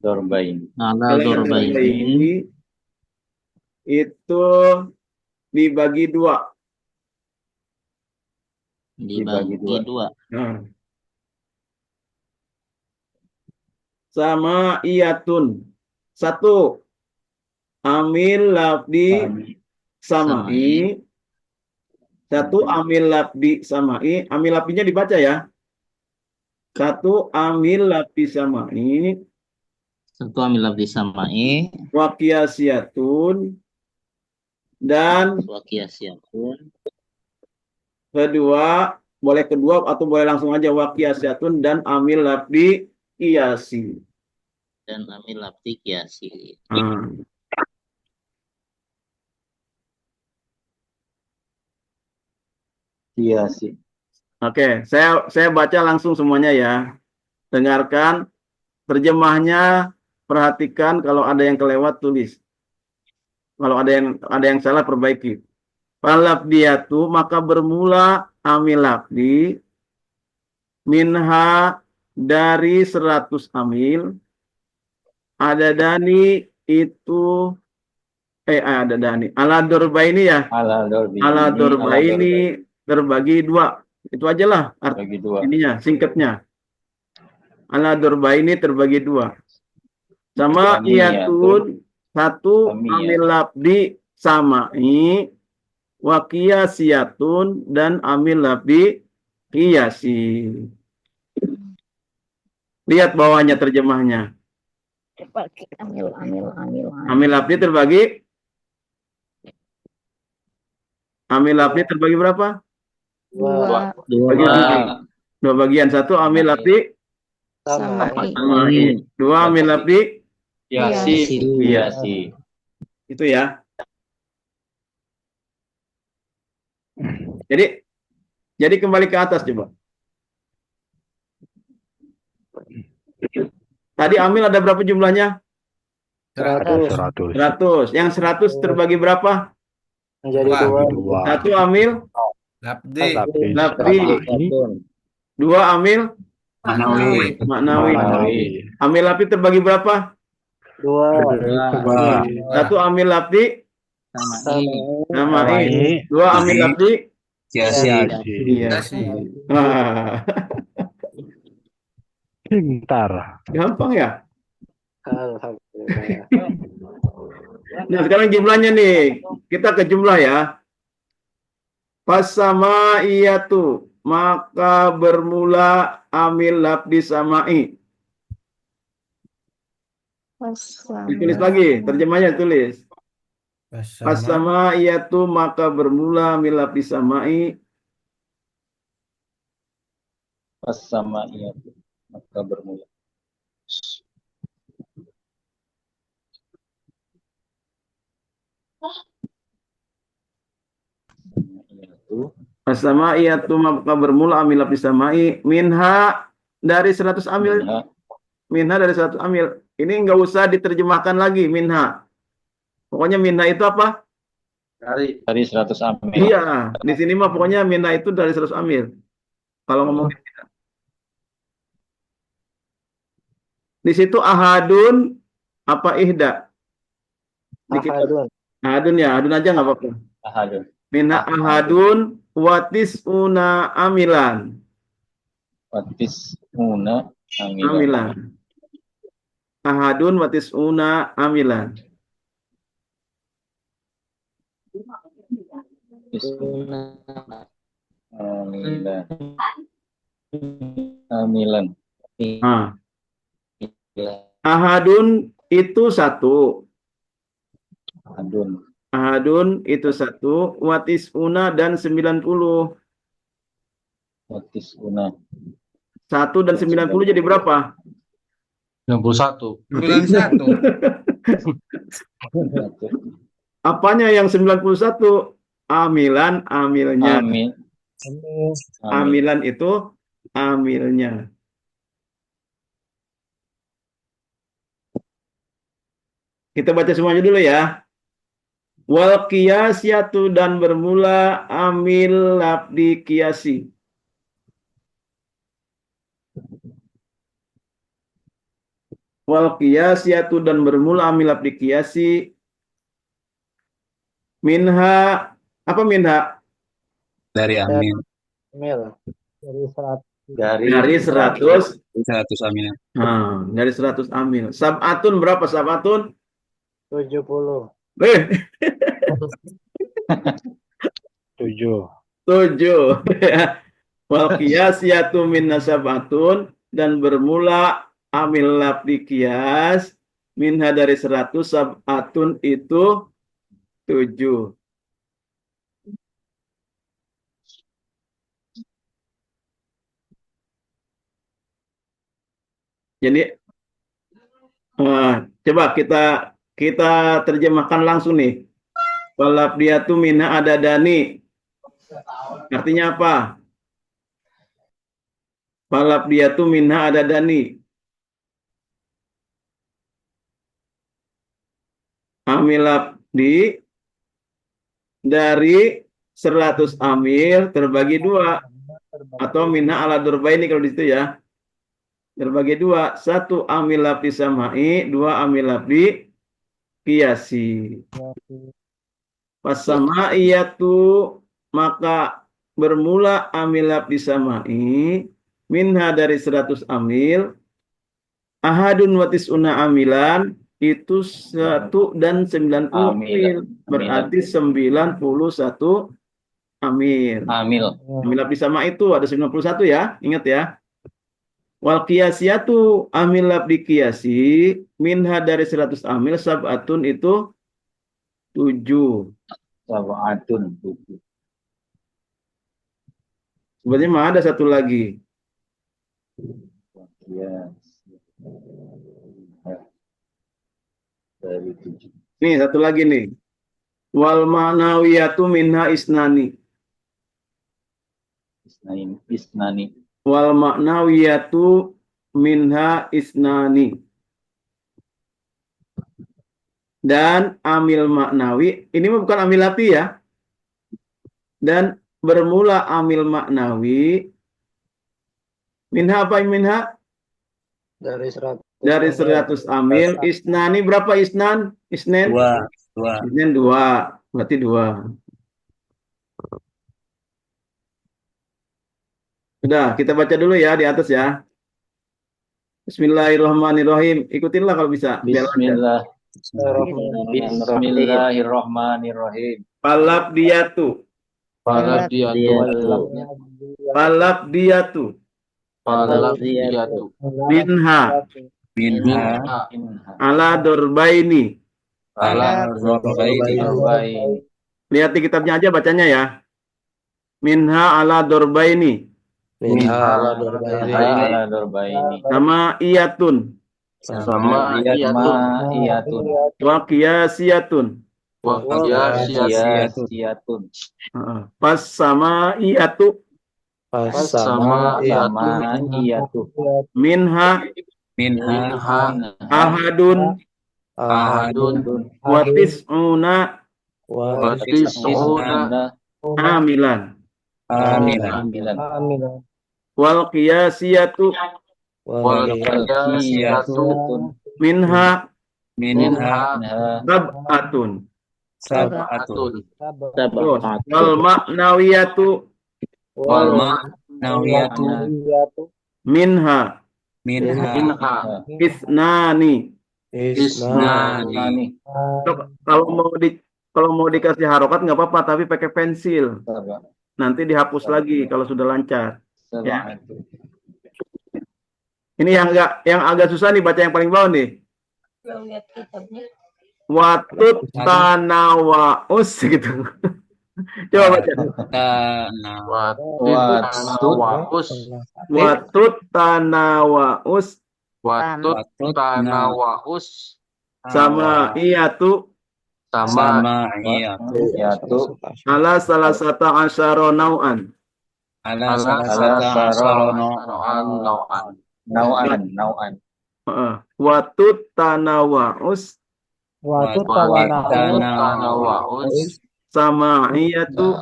Ala darbaini itu dibagi dua. dibagi dua. Sama iyatun. Satu. Amil lafdi sama'i. Satu amil lafdi sama'i. Amil lafdinya dibaca ya. Satu amil lafdi sama'i. Satu amil lafzi sama'i. Wa qiyasiyatun. Dan Wa qiyasiyatun. kedua atau boleh langsung aja wa qiyasiyatun dan amil lafdi qiyasi. Dan amil lafzi qiyasi. Qiyasi. Oke, saya baca langsung semuanya ya. Dengarkan terjemahnya, perhatikan kalau ada yang kelewat tulis. Kalau ada yang salah perbaiki. Falabdiyatu maka bermula amil lafdi minha dari 100 amil. Adadani itu ada dani. Ala dorbaini ya. Ala dorbaini terbagi dua. Itu aja lah ininya, singkatnya. Ala dorbaini terbagi dua. Sama iyatun satu amil lafdi sama'i wa qiyasiyatun dan amil lafdi qiyasi. Lihat bawahnya terjemahnya. Amil Amil lafdi terbagi Amil lafzi terbagi berapa? Dua. Bagi dua bagian. Satu amil lafzi Samai. samai. Dua amil lafzi Kiasi. Kiasi. itu ya. Jadi kembali ke atas coba. Tadi amil ada berapa jumlahnya? 100. 100. Yang 100 terbagi berapa? Menjadi dua. Satu amil Labdi. lafzi. Dua amil Manawi. maknawi. Manawi. Amil lafzi terbagi berapa? Dua. Satu amil lafzi Samai. samai. Dua amil lafzi Kiasi. iya. Ah, Pintar. gampang ya? Alhamdulillah. Nah, sekarang jumlahnya nih. Kita ke jumlah ya. Fasama iyatu, maka bermula amil lafzi samai. Ditulis lagi, terjemahnya tulis. Fasama iyatu, maka bermula amil lafzi samai. Pas sama iya. Maka bermula. Fasama iyatu, maka bermula amil lafzi samai. Minha dari 100 amil. Minha dari 100 amil. Ini nggak usah diterjemahkan lagi, minha. Pokoknya minha itu apa? Dari 100 amil. Iya, di sini mah pokoknya minha itu dari 100 amil. Kalau ngomongin kita. Di situ ahadun apa ihda? Di kitab. Ahadun. Ahadun ya, ahadun aja nggak apa-apa. Ahadun. Minha ahadun watis una amilan. Watis una amilan. Amilan. Ahadun watis una amilan. Amilan. Amilan. Ah. Ahadun itu satu. Ahadun. Ahadun itu satu. Watis una dan 90. Watis una. 1 dan 90 jadi berapa? 91. 91. Apanya yang 91? Amilan, amilnya. Amin. Amilan itu amilnya. Kita baca semuanya dulu ya. Wal qiyasiyatu, dan bermula amil lafdi qiyasi. Wal qiyasiyatu, dan bermula amil lafdi qiyasi. Minha, apa minha? Dari amin. Mil. Dari 100. Dari 100. 100 amin. Nah, dari 100 amil. Sab'atun berapa sab'atun? 70. 7. 7. Wal qiyasiyatu minna sab'atun, dan bermula amil lafdi qiyas minha dari 100, sab'atun itu 7. Jadi coba kita terjemahkan langsung nih. Falafdiyatu minha adadani. Artinya apa? Falafdiyatu minha adadani. Amil lafdi dari 100 amil terbagi 2. Atau minha ala durbaini kalau di situ ya. Terbagi 2. 1 amil lafdi samai, 2 amil lafdi qiyasi. Fasama'iyatu, maka bermula amil lafdi samai minha dari 100 amil. Ahadun watis una amilan, itu 1 dan 90 amil. Berarti 91 amil. Amil. Amil lafdi sama itu ada 91 ya, ingat ya. Wal qiyasiyatu, amil lafdi qiyasi minha dari 100 amil, sab'atun itu 7. Sab'atun. Sebenarnya mah ada satu lagi. Ya. Dari 7. Nih, satu lagi nih. Wal ma'nawiyatu minha isnani. Isnani. Wal ma'nawiyatu minha isnani. Dan amil maknawi, ini bukan amil lati ya. Dan bermula amil maknawi. Minha apa minha? Dari 100 Dari 100 amil. Isnani berapa isnan? Isnen? 2. Isnen 2. Berarti 2. Sudah, kita baca dulu ya di atas ya. Bismillahirrahmanirrahim. Ikutinlah kalau bisa. Biar lancar. Bismillahirrahmanirrahim. Falabdiyatu. Falabdiyatu. Minha. Ala dorbaini. Lihat di kitabnya aja bacanya ya. Minha ala dorbaini. Sama iyatun. Wa qiyasiyatun. Pas sama iyatu. Minha ahadun wa tis'una amilan. Wal qiyasiyatu minha sab'atun. Wal ma'nawiyatu minha isnani. Kalau mau dikasih harokat nggak apa-apa, tapi pakai pensil. Nanti dihapus lagi kalau sudah lancar. Ya. Ini yang agak susah nih, baca yang paling bawah nih. Lihat kitabnya. Watut tanawaus gitu. Coba baca. Watut tanawaus sama iyatu ala salah satu asyara nau'an. Watut tanawaus sama iyatu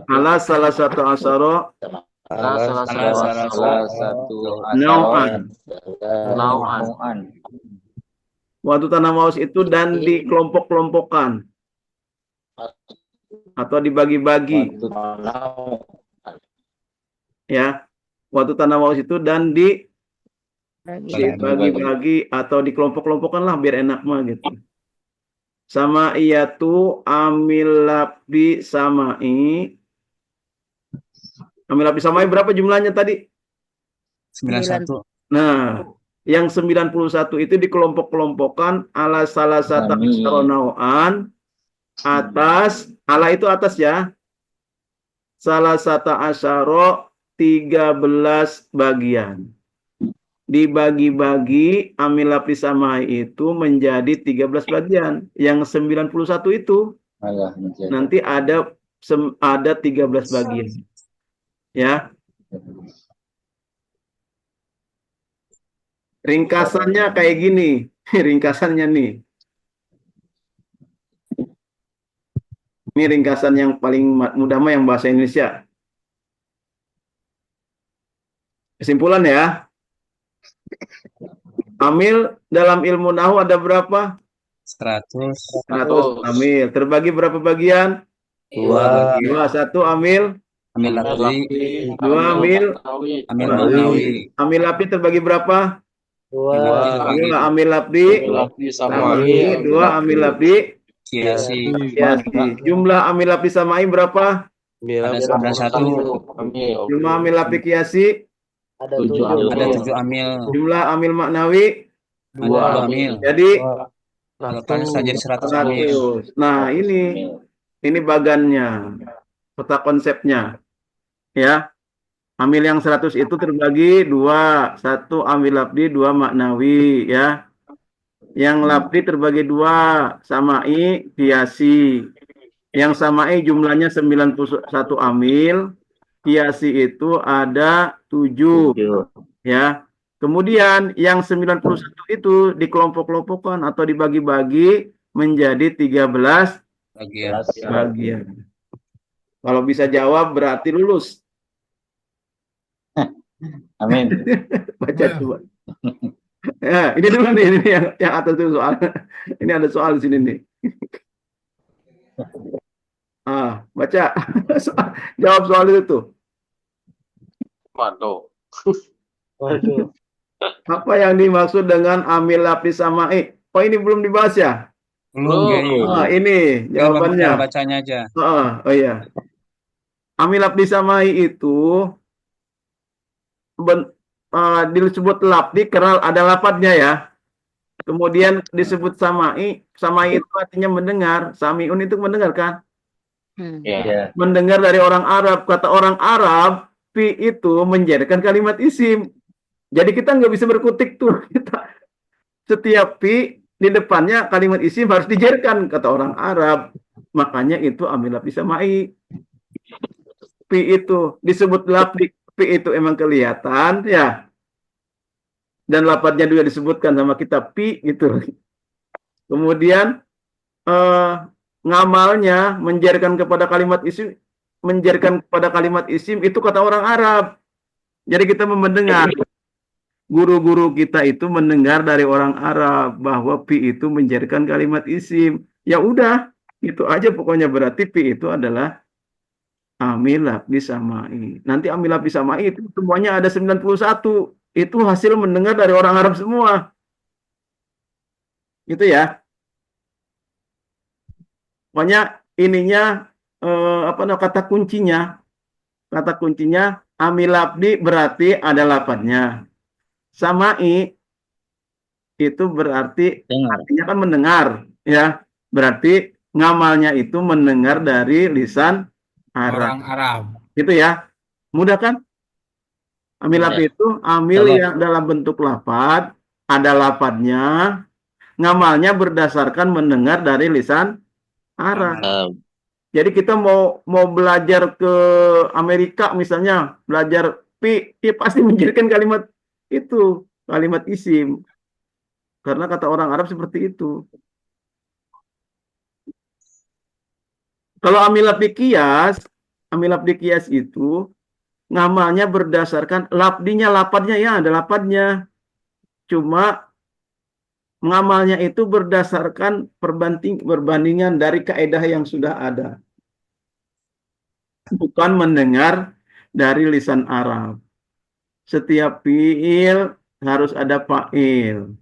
ala salah satu asyara nau'an. Waktu tanawaus itu dan dikelompok-kelompokkan atau dibagi-bagi. Ya, waktu tanawaus itu dan dibagi-bagi atau dikelompok-kelompokkan lah biar enak mah gitu. Sama iyatu amil labdi samai. Amil labdi samai berapa jumlahnya tadi? 91. Nah, yang 91 itu dikelompok-kelompokkan ala salah satu asyara atas, ala itu atas ya. Salah satu asyara 13 bagian. Dibagi-bagi amil lapis samai itu menjadi 13 bagian. Yang 91 itu nanti ada 13 bagian. Ya. Ringkasannya kayak gini. Ringkasannya nih. Ini ringkasan yang paling mudah mah yang bahasa Indonesia. Kesimpulan ya. Amil dalam ilmu nahu ada berapa? 100 amil. Terbagi berapa bagian? 2. 1 amil. Amil labdi. 2 amil. Amil maknawi. Amil labdi terbagi berapa? 2 amil labdi. 2 amil labdi. Kiasi. Jumlah amil labdi samai berapa? Ada 1. Jumlah amil labdi kiasi? Ada 7 amil. Jumlah amil maknawi? 2 amil. Jadi totalnya jadi 100 amil. Nah, ini bagannya. peta konsepnya. Ya, amil yang 100 itu terbagi dua, satu amil lafdi, dua maknawi, ya. Yang lafdi terbagi dua, samai, kiasi. Yang samai jumlahnya 91 amil, kiasi itu ada 7, ya. Kemudian yang 91 itu dikelompok-kelompokkan atau dibagi-bagi menjadi 13 Bagian. bagian. Kalau bisa jawab berarti lulus. Amin. Baca coba. Ya, ini dulu nih, ini yang atas itu soal. Ini ada soal di sini nih. Baca. Jawab soal itu tuh. Waduh. Waduh. Apa yang dimaksud dengan amil lapis samai? Oh, ini belum dibahas ya? Belum, Kiai. Ini jawabannya. Cara bacanya aja. Oh iya. Amil lapis samai itu disebut lapdi karena ada lafadznya ya. Kemudian disebut samai. Samai itu artinya mendengar. Samiun itu mendengar kan? Ya. Mendengar dari orang Arab. Kata orang Arab, pi itu menjadikan kalimat isim. Jadi kita nggak bisa berkutik tuh. Setiap pi di depannya kalimat isim harus dijerkan, kata orang Arab. Makanya itu amil lapdi samai. Pi itu disebut lapdi. Pi itu emang kelihatan ya. Dan lafadznya juga disebutkan sama kita pi gitu. Kemudian ngamalnya menjadikan kepada kalimat isim, itu kata orang Arab. Jadi kita mendengar. Guru-guru kita itu mendengar dari orang Arab bahwa pi itu menjadikan kalimat isim. Ya udah, itu aja pokoknya, berarti pi itu adalah amil lapdi samai. Nanti amil lapdi samai itu semuanya ada 91. Itu hasil mendengar dari orang Arab semua. Gitu ya. Pokoknya ininya kata kuncinya amil lapdi berarti ada lafadznya. Samai itu berarti artinya kan mendengar, ya. Berarti ngamalnya itu mendengar dari lisan Arab. Orang Arab. Gitu ya. Mudah kan? Amil lapdi itu amil yang dalam bentuk lafadz, ada lafadznya, ngamalnya berdasarkan mendengar dari lisan Arab. Jadi kita mau belajar ke Amerika misalnya, belajar pi, ya pasti menjadikan kalimat itu, kalimat isim. Karena kata orang Arab seperti itu. Kalau amil lapdi kias itu ngamalnya berdasarkan lafadznya ya, ada lafadznya. Cuma ngamalnya itu berdasarkan perbandingan dari kaidah yang sudah ada. Bukan mendengar dari lisan Arab. Setiap fiil harus ada fa'il.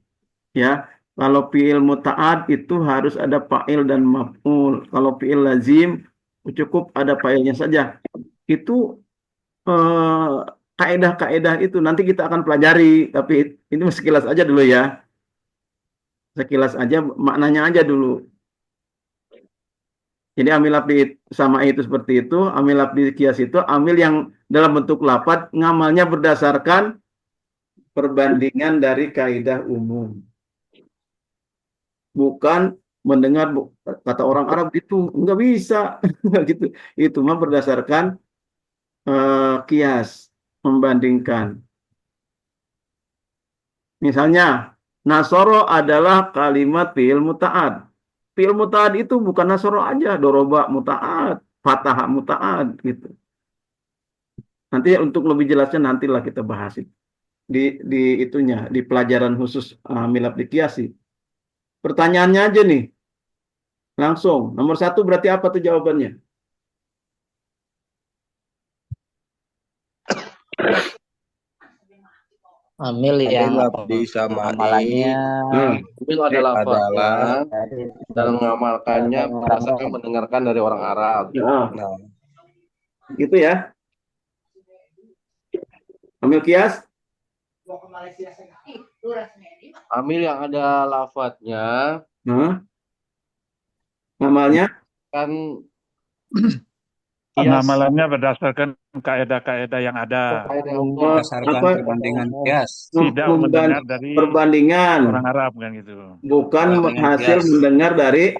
Ya, kalau fiil muta'ad itu harus ada fa'il dan maf'ul. Kalau fiil lazim cukup ada fa'ilnya saja. Itu kaidah-kaidah itu nanti kita akan pelajari, tapi ini sekilas aja dulu ya. Sekilas aja, maknanya aja dulu. Jadi amil lapdi samai itu seperti itu, amil lapdi kias itu amil yang dalam bentuk lafadz, ngamalnya berdasarkan perbandingan dari kaidah umum. Bukan mendengar kata orang Arab gitu, nggak bisa gitu. Itu mah berdasarkan kias, membandingkan. Misalnya nasoro adalah kalimat fi'il muta'ad. Fi'il muta'ad itu bukan nasoro aja, doroba muta'ad, fatah muta'ad gitu. Nanti untuk lebih jelasnya nantilah kita bahas itu. Di itunya, di pelajaran khusus amil lapdi kias. Pertanyaannya aja nih. Langsung. Nomor 1 berarti apa tuh jawabannya? Amil yang lapdi samai. amalannya Amil adalah dalam mengamalkannya berdasarkan mendengarkan dari orang Arab. Nah, gitu ya. Amil kias? Amil yang ada lafadznya. Ngamalnya? Kan Pengamalannya berdasarkan kaidah-kaidah yang ada, Berdasarkan apa perbandingan kias. tidak mendengar dari perbandingan, orang Arab kan gitu. bukan Perbandingan hasil kias. mendengar dari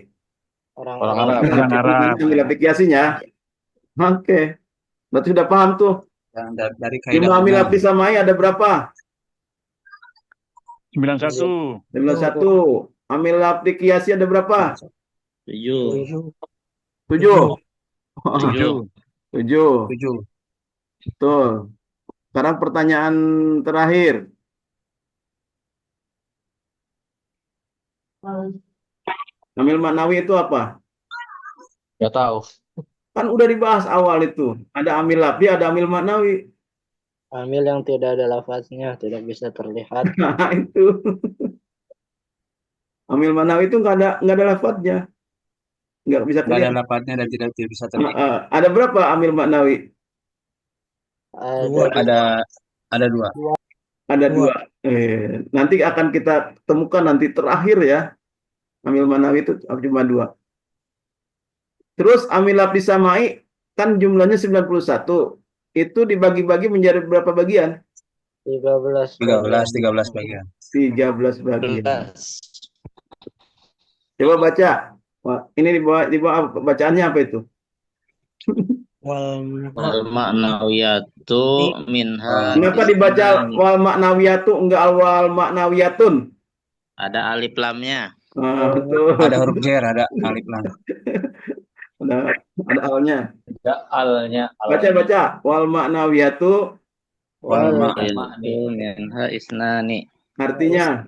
Orang Orang Arab. Arab. Orang Arab. ambil aplikasinya. Oke, berarti sudah paham tuh. Dan dari kaidah Jumlah amil umum. lapis samai ada berapa? 91. 91. Amil lapis kiasi ada berapa? 7. 7. 7. 7. 7. Betul. Sekarang pertanyaan terakhir. Amil maknawi itu apa? Nggak tahu. Kan udah dibahas awal itu. Ada amil lafzi, ada amil maknawi. Amil yang tidak ada lafaznya, tidak bisa terlihat. Nah, itu. Amil maknawi itu nggak ada lafaznya. Nggak bisa Nggak ada kelihatan. lapatnya dan tidak bisa terlihat. Ada berapa amil maknawi? Ada 2. Ada 2. Nanti akan kita temukan nanti terakhir ya. Amil maknawi itu cuma 2. Terus amil lafzi samai kan jumlahnya 91. Itu dibagi-bagi menjadi berapa bagian? 13 bagian. 13 bagian. Coba baca. Wah, ini di bawah bacaannya apa itu? Wal ma'nawiyatu minha. Kenapa dibaca wal maknawiyatu enggak wal maknawiyatun? Ada alif lamnya. Betul. Ada huruf jer, ada alif lam. Ada alnya. Ada alnya. Baca wal maknawiyatu Wal ma'nawiyatu minha isnani. artinya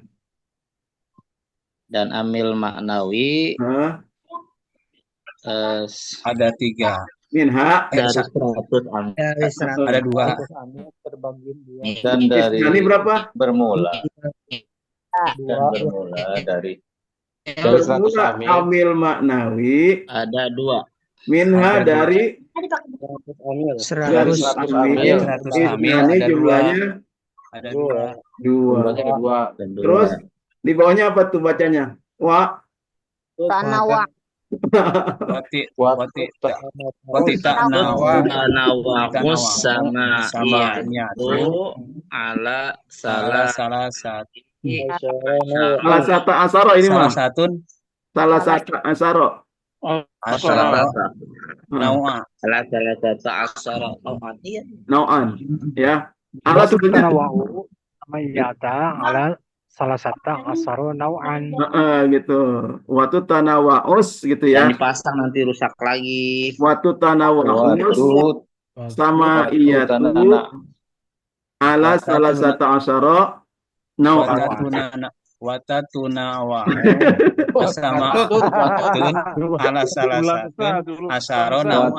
Dan amil maknawi ada 3. minha dari 100 amil. Ada 2. amil terbagi 2. Dan dari ini berapa? bermula. Dan bermula dari 100 amil maknawi Ada 2. minha dari 100 amil. 100 amil. 100 amil Ini ada jumlahnya 2. Ada 2. 2. dan Terus di bawahnya apa tuh bacanya? Wa Tanawa. Wati Tanawakus sama itu ala salah satu asaro ini mah. Salah satu asaro. Nawa. salah satu asara Nau'an. Ya. Ala sebenarnya ala salah satu asaro nau'an. Gitu. Waktu tanawaus gitu ya. yang dipasang nanti rusak lagi. Waktu tanawaus sama iya tuh ala salah satu asaro nau'an. Watatunawa sama ala salah satu asaro nawa.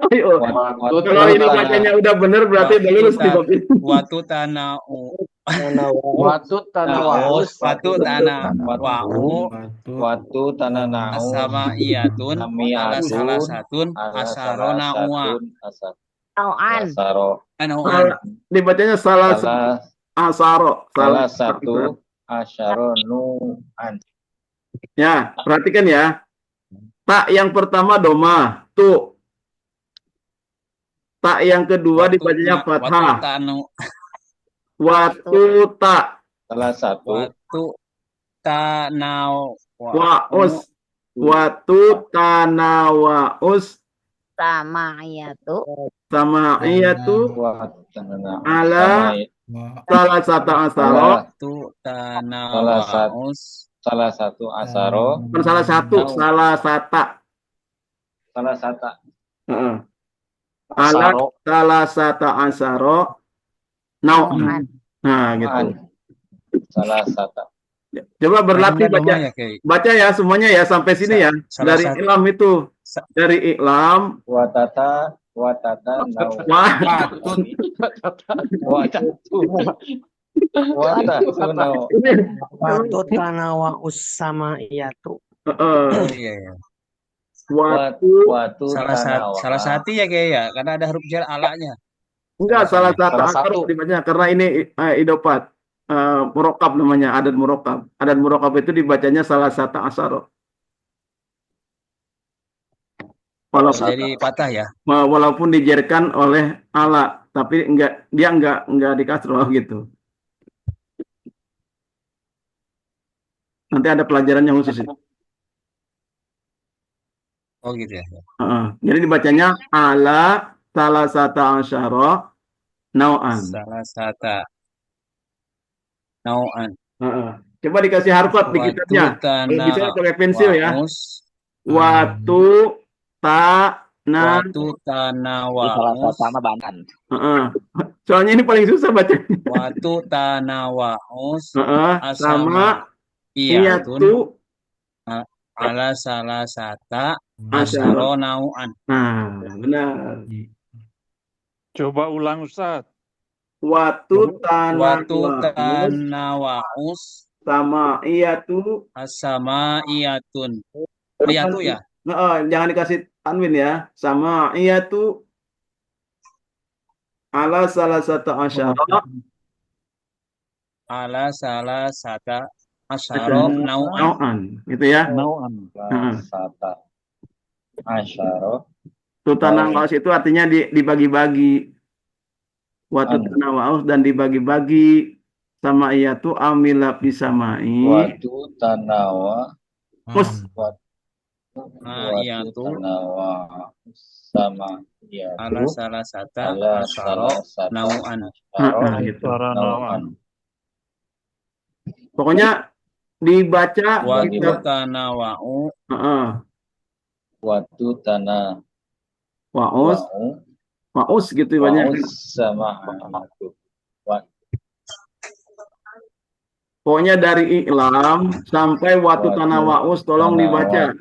Ayo. Kalau ini bacanya udah bener berarti udah lulus di bab ini. Watu tanau sama iyatun ala salah satu asaro nawa. Dibacanya salah asaro. Salah satu asyaro nu'an. Ya, perhatikan ya. Tak yang pertama doma, tu. Tak yang kedua dibacanya fathah. Watu tak. Salah satu. Watu tanau. Waus. Watu tanawaus. Sama iyatu. Sama iyatu. Ala salah satu asaro. Salah satu asaro. Salah satu, salah sata. Salah satu. Ala salah satu asaro. Nau'an. Nah, gitu. Salah satu. Coba berlatih baca. Baca ya semuanya ya sampai sini ya. Dari iklam itu. Dari iklam. Watata nau. Watu tanawa usama iyatu. Watu salah satu ya kayak ya karena ada huruf jar alanya. Enggak, salah satu dibacanya karena ini idopat. Murokab namanya, adat murokab. Adat murokab itu dibacanya salah satu asaro. Walaupun Jadi patah ya. walaupun dijerkan oleh ala, tapi dia enggak di kasroh gitu. Nanti ada pelajarannya khusus. Oh gitu ya. Jadi dibacanya ala salasata asyara nau'an. Salasata nau'an. Coba dikasih harfat di kitabnya. Kalau bisa pakai pensil ya. Watu Salah sama Banten. Soalnya ini paling susah bacanya. Watu tanawaus sama iyatu ala salasata asyara nau'an. Nah, benar. Coba ulang Ustaz. Watu tanawaus sama iyatu sama iyatun. Iyatu ya? Jangan dikasih tanwin ya. Sama iyatu ala salasata asyara. Ala salasata asyara nau'an. Gitu ya. Nau'an. Salasata asyara. Tutanawaus itu artinya dibagi-bagi. Watu tanawaus dan dibagi-bagi. Sama iyatu amila bisamai. Watu tanawa. Iyatu sama iyatu ala salasata asyara nau'an. Pokoknya dibaca watu tanawau. Watu tanah waus gitu banyak. Sama iyatu. Pokoknya dari i'lam sampai watu tanawaus tolong dibaca.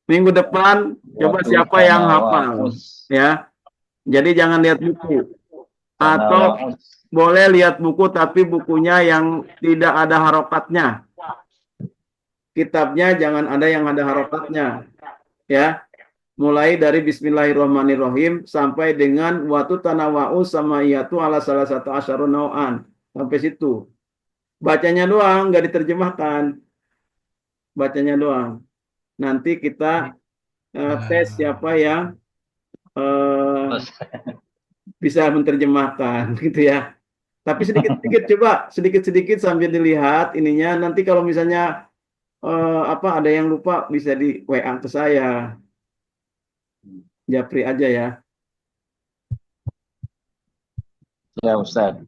Minggu depan coba siapa yang hafal ya. Jadi jangan lihat buku. Atau boleh lihat buku tapi bukunya yang tidak ada harokatnya. Kitabnya jangan ada yang ada harokatnya. Ya. Mulai dari bismillahirrahmanirrahim sampai dengan watu tanawaus sama iyatu ala salah satu asyarun nau'an. Sampai situ. Bacanya doang, nggak diterjemahkan. Bacanya doang. Nanti kita tes siapa yang bisa menerjemahkan, gitu ya. Tapi sedikit-sedikit coba, sedikit-sedikit sambil dilihat ininya. Nanti kalau misalnya ada yang lupa bisa di WA ke saya. Japri aja ya. Ya Ustaz.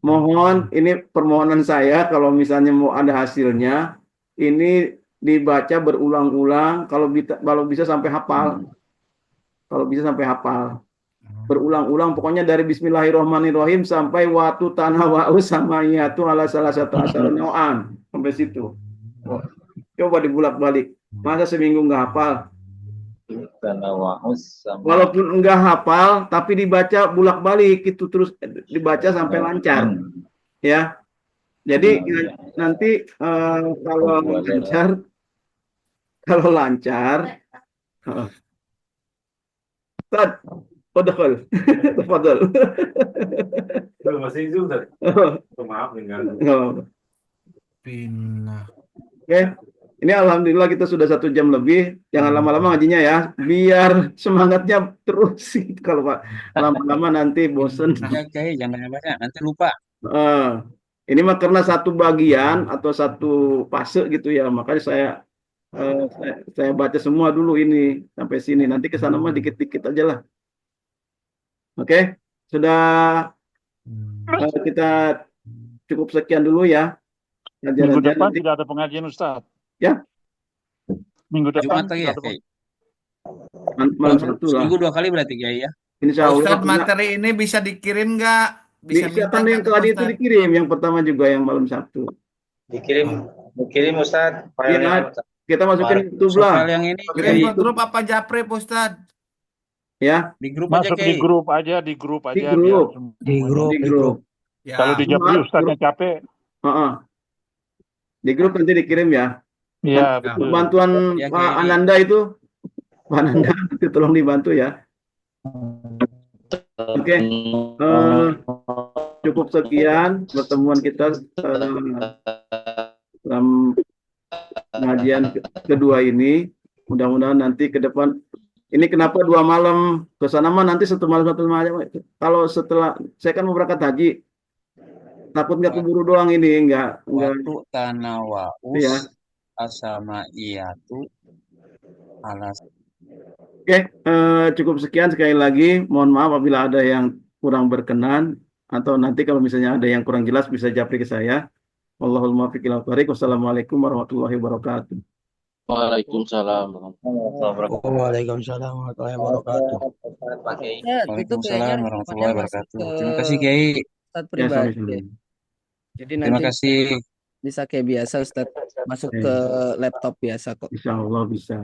Mohon, ini permohonan saya kalau misalnya mau ada hasilnya, ini dibaca berulang-ulang, kalau bisa sampai hafal. Kalau bisa sampai hafal. Berulang-ulang, pokoknya dari bismillahirrahmanirrahim sampai watu tanawaus sama iyatu ala salah satu asyara nau'an. Sampai situ. Coba dibulak-balik. Masa seminggu nggak hafal? Walaupun enggak hafal, tapi dibaca bulak-balik itu terus dibaca sampai lancar, ya. Jadi nanti kalau lancar, Tad, padahal, masih itu maaf dengan. Pindah. Oke. Ini alhamdulillah kita sudah 1 jam lebih. Jangan lama-lama ngajinya ya, biar semangatnya terus. Kalau lama-lama nanti bosen. Ya, jangan banyak, nanti lupa. Ini mah karena satu bagian atau satu fase gitu ya, makanya saya baca semua dulu ini sampai sini. Nanti ke sana mah dikit-dikit aja lah. Oke, sudah kita cukup sekian dulu ya. Minggu depan tidak ada pengajian Ustaz. Ya. Minggu depan ya, malam Sabtu lah. Minggu 2 kali berarti ya. Insya Allah. Ustaz, materi ini bisa dikirim nggak? Bisa kan yang tadi itu dikirim, yang pertama juga yang malam Sabtu. Dikirim Ustaz. Ya, kita masukin YouTube lah. Yang ini kirim ke grup apa Japri Ustaz? Ya. Di grup masuk aja, di grup aja, di grup aja. Di grup. Ya. Kalau di Japri Ustaznya capek. Di grup nanti dikirim ya. Iya, betul. Bantuan Pak Ananda itu, Pak Ananda itu tolong dibantu ya. Oke. Cukup sekian pertemuan kita dalam pengajian kedua ini. Mudah-mudahan nanti ke depan Ini kenapa 2 malam ke sana mah nanti 1 malam 1 malam. Kalau setelah saya kan mau berangkat haji, takut nggak keburu doang ini, nggak Waktu tanawaus ya. asama iyatu alas. Oke, cukup sekian sekali lagi. Mohon maaf apabila ada yang kurang berkenan atau nanti kalau misalnya ada yang kurang jelas bisa japri ke saya. Wallahul muwaffiq ila thoriq. Wassalamualaikum warahmatullahi wabarakatuh. Waalaikumsalam. Waalaikumsalam warahmatullahi wabarakatuh. Ya, itu Waalaikumsalam kayaknya warahmatullahi rekamannya masuk wabarakatuh. ke Terima kasih Kiai. Ustadz Ya, pribadi. sama-sama. Jadi Terima nanti kasih. bisa kayak biasa Ustadz masuk Ya, ke laptop biasa kok. insya Allah bisa.